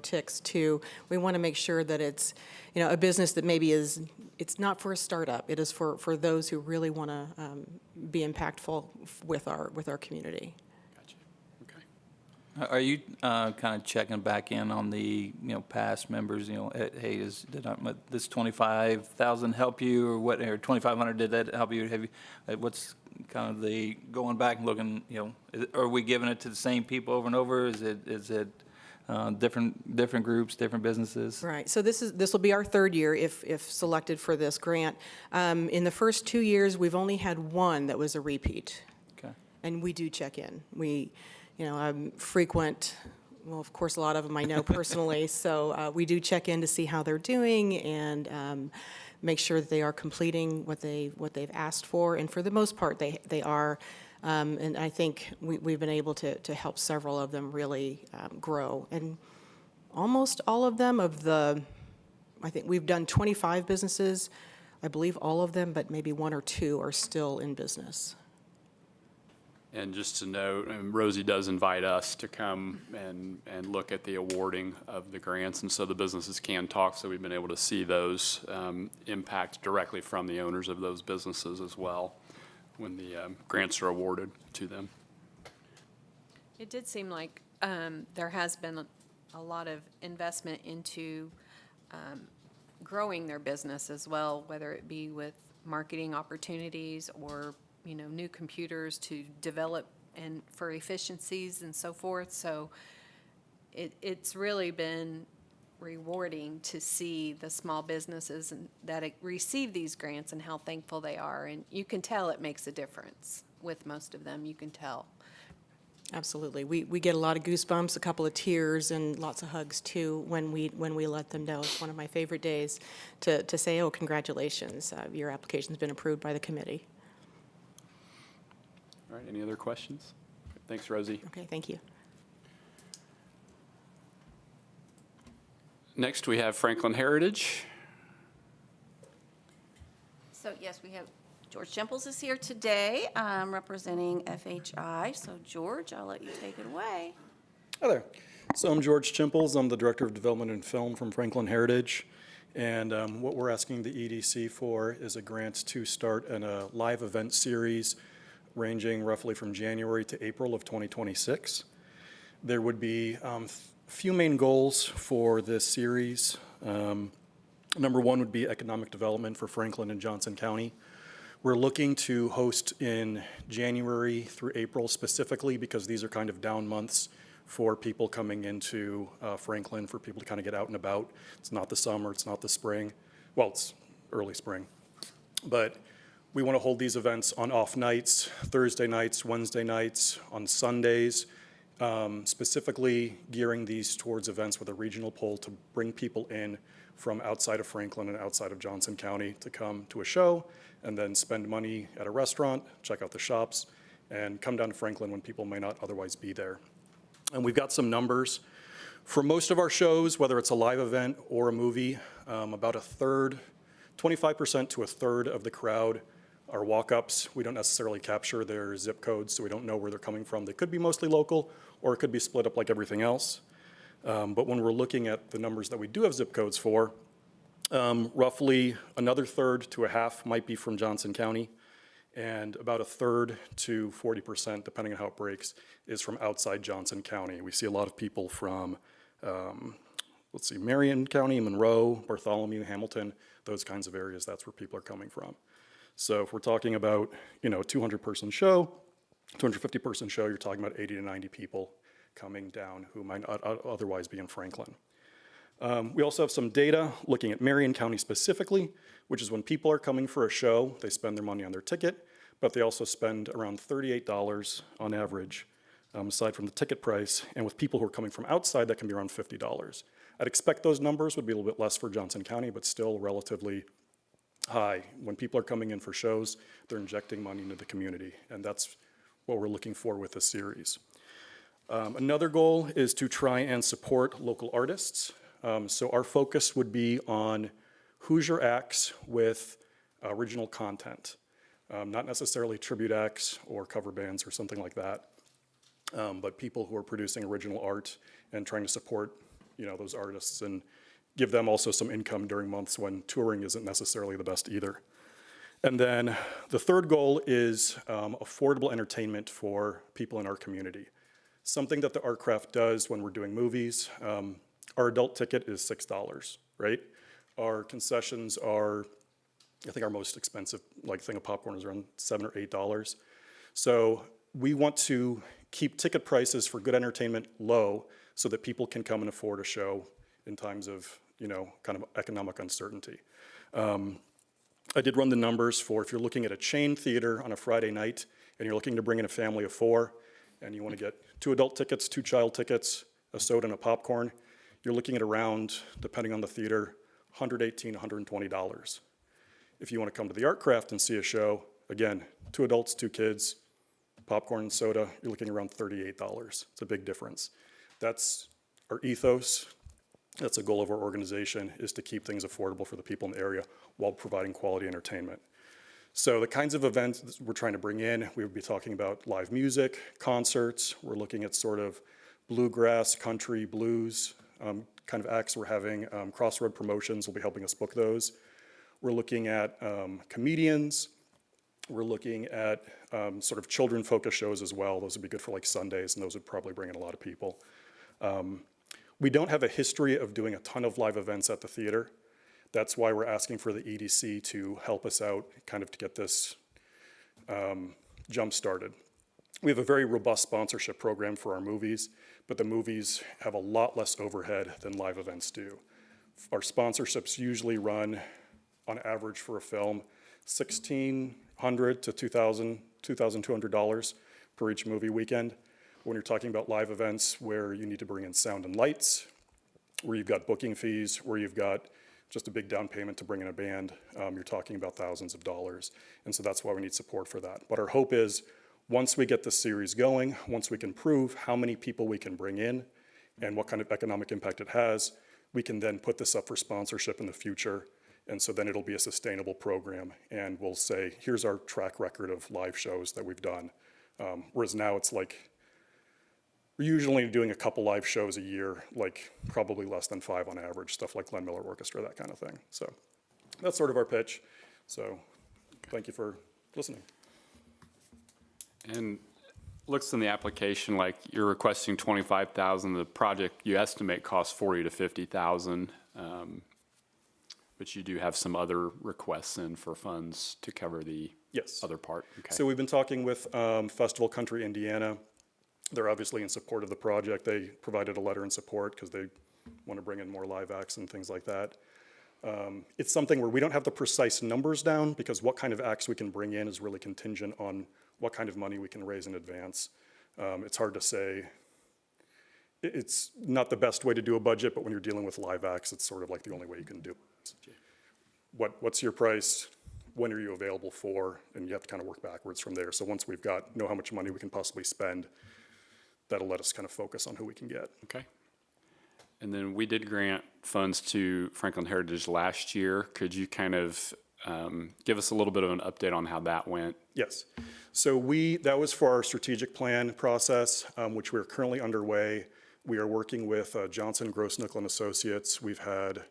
ticks too. We want to make sure that it's, a business that maybe it's not for a startup. It is for those who really want to be impactful with our community. Gotcha. Okay. Are you kind of checking back in on the, past members, hey, did this 25,000 help you, or what, or 2,500, did that help you? Have you, what's kind of the, going back and looking, are we giving it to the same people over and over? Is it different groups, different businesses? Right, so this will be our third year if selected for this grant. In the first 2 years, we've only had one that was a repeat. Okay. And we do check in. We, frequent, well, of course, a lot of them I know personally, so we do check in to see how they're doing and make sure that they are completing what they've asked for, and for the most part, they are. And I think we've been able to help several of them really grow. And almost all of them I think we've done 25 businesses, I believe all of them, but maybe one or two are still in business. And just to note, Rosie does invite us to come and look at the awarding of the grants, and so the businesses can talk, so we've been able to see those impact directly from the owners of those businesses as well when the grants are awarded to them. It did seem like there has been a lot of investment into growing their business as well, whether it be with marketing opportunities or new computers to develop and for efficiencies and so forth. So it's really been rewarding to see the small businesses that receive these grants and how thankful they are. And you can tell it makes a difference with most of them. You can tell. Absolutely. We get a lot of goosebumps, a couple of tears, and lots of hugs too when we let them know. It's one of my favorite days to say, oh, congratulations, your application's been approved by the committee. All right, any other questions? Thanks, Rosie. Okay, thank you. Next, we have Franklin Heritage. So yes, we have George Jemples is here today, representing FHI. So George, I'll let you take it away. Hi there. So I'm George Chimples. I'm the Director of Development and Film from Franklin Heritage. And what we're asking the EDC for is a grant to start a live event series ranging roughly from January to April of 2026. There would be a few main goals for this series. Number one would be economic development for Franklin and Johnson County. We're looking to host in January through April specifically because these are kind of down months for people coming into Franklin, for people to kind of get out and about. It's not the summer, it's not the spring. Well, it's early spring. But we want to hold these events on off nights, Thursday nights, Wednesday nights, on Sundays, specifically gearing these towards events with a regional pull to bring people in from outside of Franklin and outside of Johnson County to come to a show and then spend money at a restaurant, check out the shops, and come down to Franklin when people may not otherwise be there. And we've got some numbers. For most of our shows, whether it's a live event or a movie, about a third, 25% to a third of the crowd are walk-ups. We don't necessarily capture their zip codes, so we don't know where they're coming from. They could be mostly local, or it could be split up like everything else. But when we're looking at the numbers that we do have zip codes for, roughly another third to a half might be from Johnson County, and about a third to 40%, depending on how it breaks, is from outside Johnson County. We see a lot of people from, Marion County, Monroe, Bartholomew, Hamilton, those kinds of areas. That's where people are coming from. So if we're talking about, a 200-person show, 250-person show, you're talking about 80 to 90 people coming down who might not otherwise be in Franklin. We also have some data looking at Marion County specifically, which is when people are coming for a show, they spend their money on their ticket, but they also spend around $38 on average, aside from the ticket price. And with people who are coming from outside, that can be around $50. I'd expect those numbers would be a little bit less for Johnson County, but still relatively high. When people are coming in for shows, they're injecting money into the community, and that's what we're looking for with this series. Another goal is to try and support local artists. So our focus would be on Hoosier acts with original content, not necessarily tribute acts or cover bands or something like that, but people who are producing original art and trying to support, those artists and give them also some income during months when touring isn't necessarily the best either. And then the third goal is affordable entertainment for people in our community. Something that the Art Craft does when we're doing movies, our adult ticket is $6, right? Our concessions are, I think our most expensive thing of popcorn is around $7 or $8. So we want to keep ticket prices for good entertainment low so that people can come and afford a show in times of, kind of economic uncertainty. I did run the numbers for if you're looking at a chain theater on a Friday night and you're looking to bring in a family of 4 and you want to get 2 adult tickets, 2 child tickets, a soda and a popcorn, you're looking at around, depending on the theater, $118, $120. If you want to come to the Art Craft and see a show, again, 2 adults, 2 kids, popcorn and soda, you're looking around $38. It's a big difference. That's our ethos. That's a goal of our organization, is to keep things affordable for the people in the area while providing quality entertainment. So the kinds of events we're trying to bring in, we would be talking about live music, concerts. We're looking at sort of bluegrass, country, blues kind of acts. We're having Crossroad Promotions will be helping us book those. We're looking at comedians. We're looking at sort of children-focused shows as well. Those would be good for like Sundays, and those would probably bring in a lot of people. We don't have a history of doing a ton of live events at the theater. That's why we're asking for the EDC to help us out kind of to get this jump-started. We have a very robust sponsorship program for our movies, but the movies have a lot less overhead than live events do. Our sponsorships usually run, on average for a film, $1,600 to $2,200 per each movie weekend. When you're talking about live events where you need to bring in sound and lights, where you've got booking fees, where you've got just a big down payment to bring in a band, you're talking about thousands of dollars. And so that's why we need support for that. But our hope is, once we get this series going, once we can prove how many people we can bring in and what kind of economic impact it has, we can then put this up for sponsorship in the future. And so then it'll be a sustainable program. And we'll say, here's our track record of live shows that we've done. Whereas now it's like, we're usually doing a couple live shows a year, like probably less than 5 on average, stuff like Glenn Miller Orchestra, that kind of thing. So that's sort of our pitch. So thank you for listening. And looks in the application like you're requesting $25,000. The project you estimate costs $40,000 to $50,000, but you do have some other requests in for funds to cover the other part. Okay. So we've been talking with Festival Country Indiana. They're obviously in support of the project. They provided a letter in support because they want to bring in more live acts and things like that. It's something where we don't have the precise numbers down because what kind of acts we can bring in is really contingent on what kind of money we can raise in advance. It's hard to say. It's not the best way to do a budget, but when you're dealing with live acts, it's sort of like the only way you can do it. What's your price? When are you available for? And you have to kind of work backwards from there. So once we've know how much money we can possibly spend, that'll let us kind of focus on who we can get. Okay. And then we did grant funds to Franklin Heritage last year. Could you kind of give us a little bit of an update on how that went? Yes. So that was for our strategic plan process, which we're currently underway. We are working with Johnson, Gross-Nickel and Associates. We've had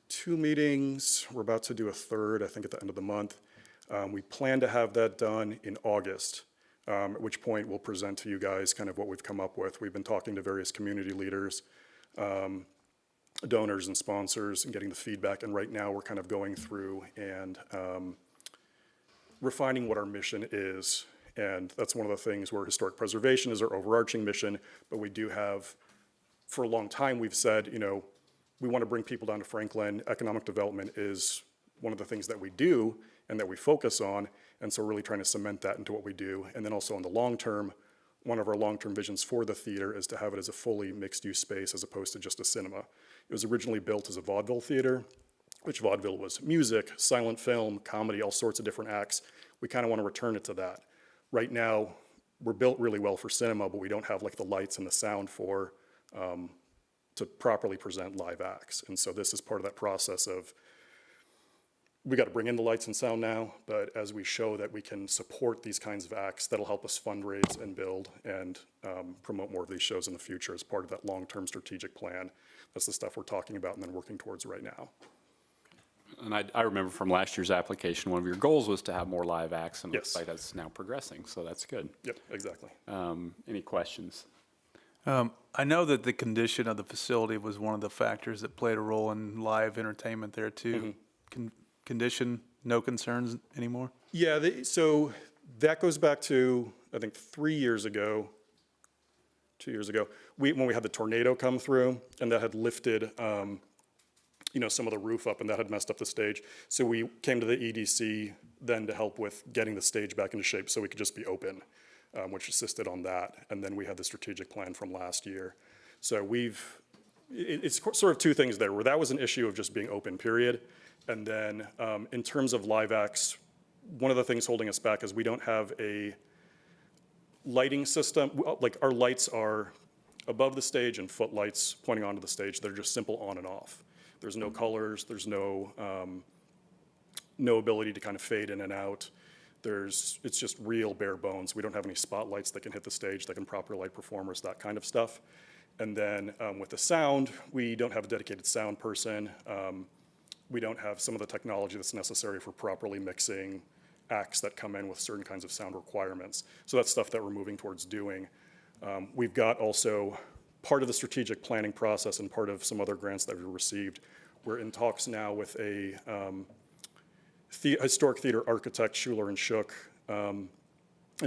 2 meetings. We're about to do a third, I think, at the end of the month. We plan to have that done in August, at which point we'll present to you guys kind of what we've come up with. We've been talking to various community leaders, donors and sponsors, and getting the feedback. And right now we're kind of going through and refining what our mission is. And that's one of the things where historic preservation is our overarching mission, but we do have, for a long time, we've said, we want to bring people down to Franklin. Economic development is one of the things that we do and that we focus on, and so we're really trying to cement that into what we do. And then also in the long term, one of our long-term visions for the theater is to have it as a fully mixed-use space as opposed to just a cinema. It was originally built as a vaudeville theater, which vaudeville was music, silent film, comedy, all sorts of different acts. We kind of want to return it to that. Right now, we're built really well for cinema, but we don't have like the lights and the sound for, to properly present live acts. And so this is part of that process of, we got to bring in the lights and sound now, but as we show that we can support these kinds of acts, that'll help us fundraise and build and promote more of these shows in the future as part of that long-term strategic plan. That's the stuff we're talking about and then working towards right now. And I remember from last year's application, one of your goals was to have more live acts, and it looks Yes. like that's now progressing, so that's good. Yep, exactly. Any questions? I know that the condition of the facility was one of the factors that played a role in live entertainment there too. Condition, no concerns anymore? Yeah, so that goes back to, I think, 3 years ago, 2 years ago, when we had the tornado come through, and that had lifted, some of the roof up, and that had messed up the stage. So we came to the EDC then to help with getting the stage back into shape so we could just be open, which assisted on that. And then we had the strategic plan from last year. So it's sort of two things there, where that was an issue of just being open, period. And then in terms of live acts, one of the things holding us back is we don't have a lighting system. Like, our lights are above the stage and footlights pointing onto the stage. They're just simple on and off. There's no colors, there's no ability to kind of fade in and out. It's just real bare bones. We don't have any spotlights that can hit the stage that can properly light performers, that kind of stuff. And then with the sound, we don't have a dedicated sound person. We don't have some of the technology that's necessary for properly mixing acts that come in with certain kinds of sound requirements. So that's stuff that we're moving towards doing. We've got also part of the strategic planning process and part of some other grants that we received. We're in talks now with a historic theater architect, Schuler and Shook, and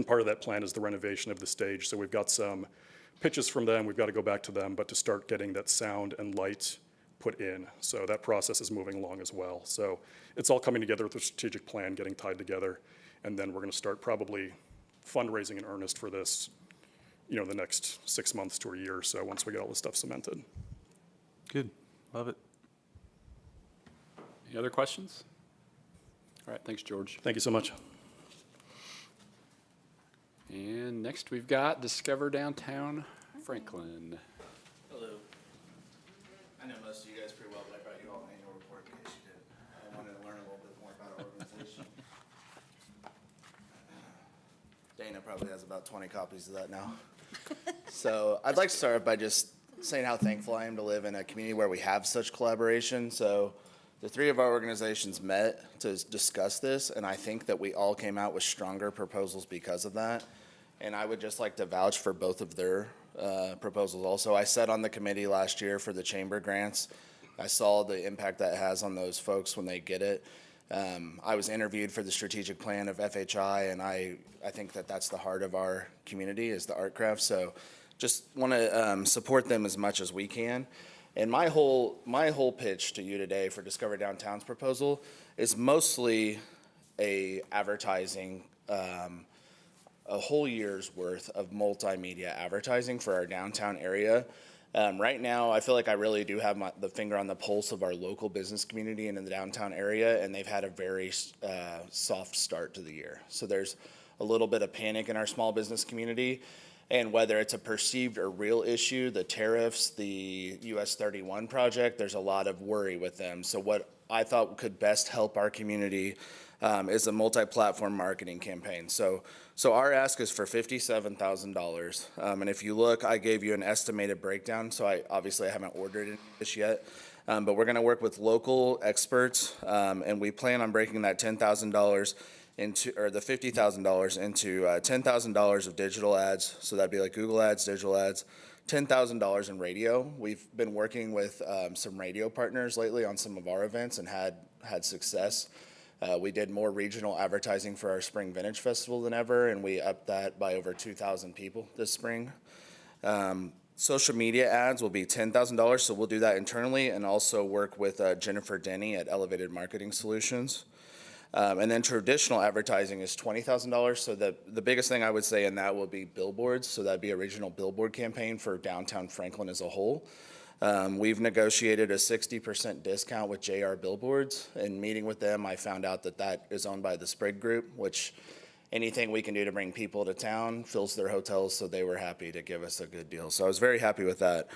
part of that plan is the renovation of the stage. So we've got some pitches from them. We've got to go back to them, but to start getting that sound and light put in. So that process is moving along as well. So it's all coming together with the strategic plan, getting tied together, and then we're going to start probably fundraising in earnest for this, the next 6 months to a year or so once we get all this stuff cemented. Good, love it. Any other questions? All right, thanks, George. Thank you so much. And next, we've got Discover Downtown Franklin. Hello. I know most of you guys pretty well, but I brought you all an annual report in case you did. I wanted to learn a little bit more about our organization. Dana probably has about 20 copies of that now. So I'd like to start by just saying how thankful I am to live in a community where we have such collaboration. So the three of our organizations met to discuss this, and I think that we all came out with stronger proposals because of that. And I would just like to vouch for both of their proposals also. I sat on the committee last year for the chamber grants. I saw the impact that has on those folks when they get it. I was interviewed for the strategic plan of FHI, and I think that that's the heart of our community is the art craft. So just want to support them as much as we can. And my whole pitch to you today for Discover Downtown's proposal is mostly a advertising, a whole year's worth of multimedia advertising for our downtown area. Right now, I feel like I really do have the finger on the pulse of our local business community and in the downtown area, and they've had a very soft start to the year. So there's a little bit of panic in our small business community. And whether it's a perceived or real issue, the tariffs, the US 31 project, there's a lot of worry with them. So what I thought could best help our community is a multi-platform marketing campaign. So our ask is for $57,000. And if you look, I gave you an estimated breakdown. So I haven't ordered this yet. But we're going to work with local experts. And we plan on breaking that $10,000 or the $50,000 into $10,000 of digital ads. So that'd be like Google ads, digital ads, $10,000 in radio. We've been working with some radio partners lately on some of our events and had success. We did more regional advertising for our Spring Vintage Festival than ever, and we upped that by over 2,000 people this spring. Social media ads will be $10,000, so we'll do that internally and also work with Jennifer Denny at Elevated Marketing Solutions. And then traditional advertising is $20,000. So the biggest thing I would say in that will be billboards. So that'd be a regional billboard campaign for downtown Franklin as a whole. We've negotiated a 60% discount with JR Billboards. And meeting with them, I found out that is owned by the Sprague Group, which anything we can do to bring people to town fills their hotels, so they were happy to give us a good deal. So I was very happy with that.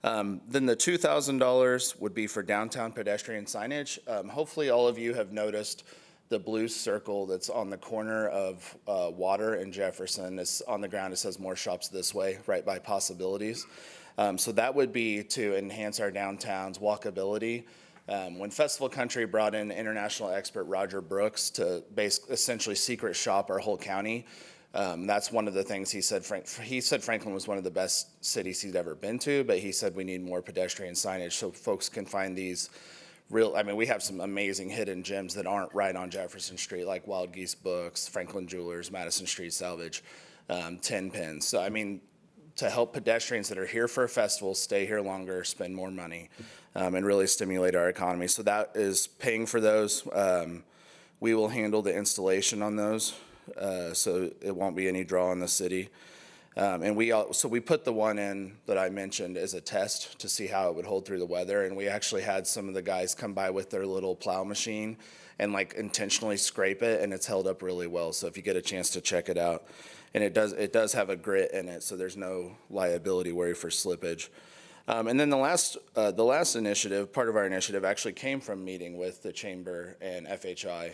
Then the $2,000 would be for downtown pedestrian signage. Hopefully all of you have noticed the blue circle that's on the corner of Water and Jefferson. It's on the ground. It says "More Shops This Way," right by Possibilities. So that would be to enhance our downtown's walkability. When Festival Country brought in international expert Roger Brooks to essentially secret shop our whole county, that's one of the things he said. He said Franklin was one of the best cities he'd ever been to, but he said we need more pedestrian signage so folks can find these I mean, we have some amazing hidden gems that aren't right on Jefferson Street, like Wild Geese Books, Franklin Jewelers, Madison Street Salvage, 10 Pins. So, I mean, to help pedestrians that are here for a festival stay here longer, spend more money, and really stimulate our economy. So that is paying for those. We will handle the installation on those, so it won't be any draw on the city. And we put the one in that I mentioned as a test to see how it would hold through the weather. And we actually had some of the guys come by with their little plow machine and like intentionally scrape it, and it's held up really well. So if you get a chance to check it out, and it does have a grit in it, so there's no liability worry for slippage. And then the last initiative, part of our initiative, actually came from meeting with the Chamber and FHI.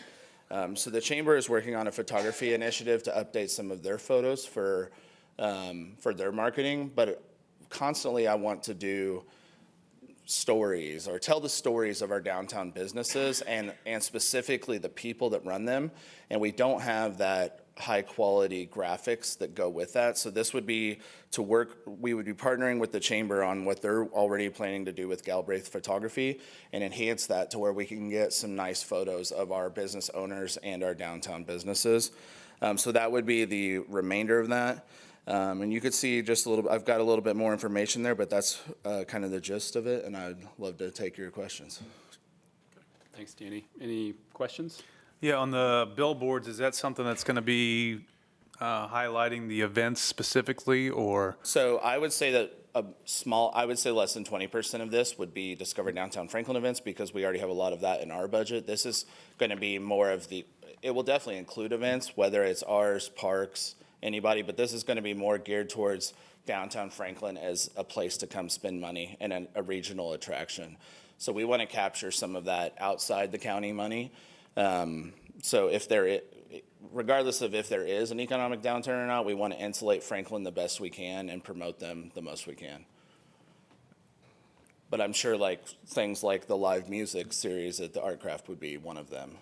So the Chamber is working on a photography initiative to update some of their photos for their marketing, but constantly I want to do stories or tell the stories of our downtown businesses and specifically the people that run them, and we don't have that high quality graphics that go with that. So this would be we would be partnering with the Chamber on what they're already planning to do with Galbraith Photography and enhance that to where we can get some nice photos of our business owners and our downtown businesses. So that would be the remainder of that. And you could see just a little, I've got a little bit more information there, but that's kind of the gist of it, and I'd love to take your questions. Thanks, Danny. Any questions? Yeah, on the billboards, is that something that's going to be highlighting the events specifically, or? So I would say that I would say less than 20% of this would be Discover Downtown Franklin events because we already have a lot of that in our budget. This is going to be more of it will definitely include events, whether it's ours, parks, anybody, but this is going to be more geared towards downtown Franklin as a place to come spend money and a regional attraction. So we want to capture some of that outside the county money. So regardless of if there is an economic downturn or not, we want to insulate Franklin the best we can and promote them the most we can. But I'm sure like things like the live music series at the Artcraft would be one of them.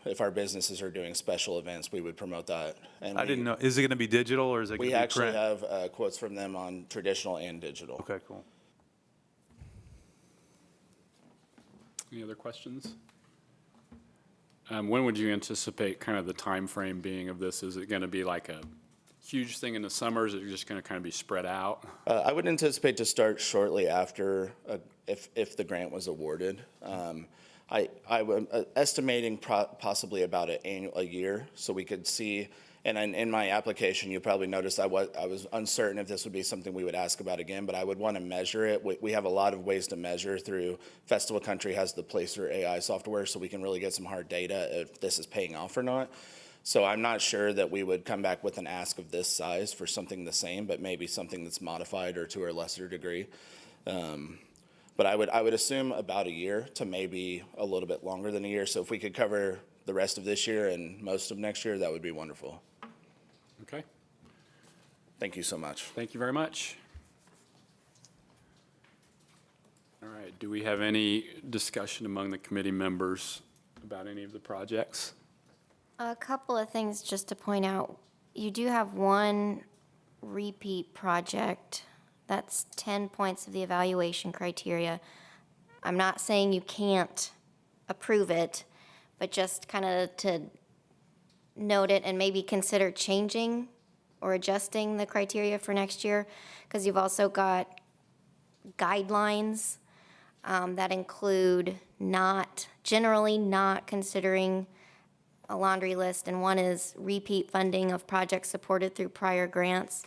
If our businesses are doing special events, we would promote that. And I didn't know, is it going to be digital or is it going to be print? We actually have quotes from them on traditional and digital. Okay, cool. Any other questions? When would you anticipate kind of the time frame being of this? Is it going to be like a huge thing in the summer? Is it just going to kind of be spread out? I would anticipate to start shortly after if the grant was awarded. I'm estimating possibly about a year, so we could see. And in my application, you probably noticed I was uncertain if this would be something we would ask about again, but I would want to measure it. We have a lot of ways to measure through Festival Country has the Placer AI software, so we can really get some hard data if this is paying off or not. So I'm not sure that we would come back with an ask of this size for something the same, but maybe something that's modified or to a lesser degree. But I would assume about a year to maybe a little bit longer than a year. So if we could cover the rest of this year and most of next year, that would be wonderful. Okay. Thank you so much. Thank you very much. All right. Do we have any discussion among the committee members about any of the projects? A couple of things just to point out. You do have one repeat project. That's 10 points of the evaluation criteria. I'm not saying you can't approve it, but just kind of to note it and maybe consider changing or adjusting the criteria for next year, because you've also got guidelines that include generally not considering a laundry list, and one is repeat funding of projects supported through prior grants.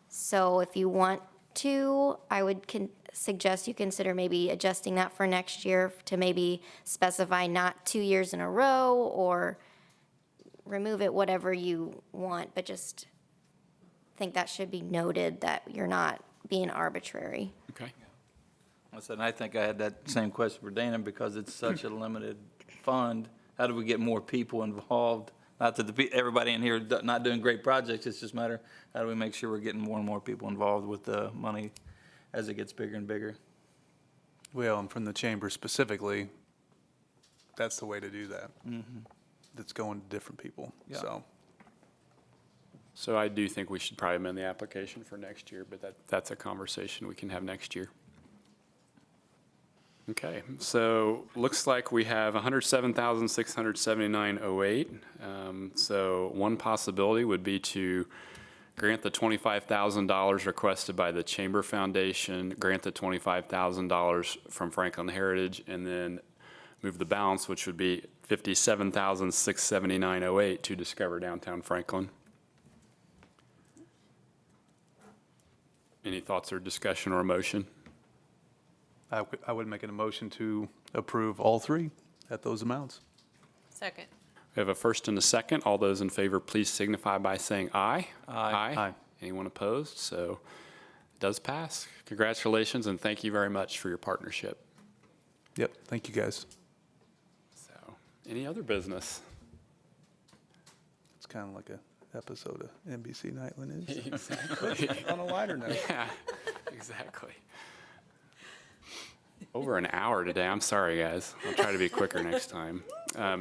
So if you want to, I would suggest you consider maybe adjusting that for next year to maybe specify not 2 years in a row or remove it, whatever you want, but just think that should be noted that you're not being arbitrary. Okay. I said, I think I had that same question for Dana because it's such a limited fund. How do we get more people involved? Not that everybody in here not doing great projects, it's just a matter, how do we make sure we're getting more and more people involved with the money as it gets bigger and bigger? Well, and from the chamber specifically, that's the way to do that. That's going to different people, Yeah. so. So I do think we should probably amend the application for next year, but that's a conversation we can have next year. Okay, so looks like we have 107,679.08. So one possibility would be to grant the $25,000 requested by the Chamber Foundation, grant the $25,000 from Franklin Heritage, and then move the balance, which would be $57,679.08 to Discover Downtown Franklin. Any thoughts or discussion or motion? I would make an motion to approve all three at those amounts. Second. We have a first and a second. All those in favor, please signify by saying aye. Aye. Aye. Anyone opposed? So it does pass. Congratulations, and thank you very much for your partnership. Yep, thank you, guys. So, any other business? It's kind of like a episode of NBC Nightly News. Exactly. On a lighter note. Yeah, exactly. Over an hour today. I'm sorry, guys. I'll try to be quicker next time.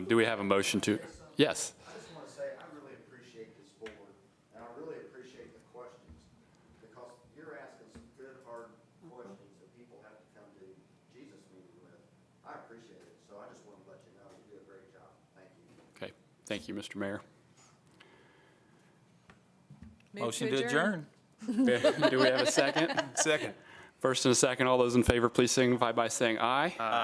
Do we have a motion to? Yes. I just want to say, I really appreciate this board, and I really appreciate the questions, because you're asking some good, hard questions that people have to come to Jesus meeting with. I appreciate it, so I just want to let you know you do a great job. Thank you. Okay. Thank you, Mr. Mayor. Motion to adjourn. Do we have a second? Second. First and a second. All those in favor, please signify by saying aye.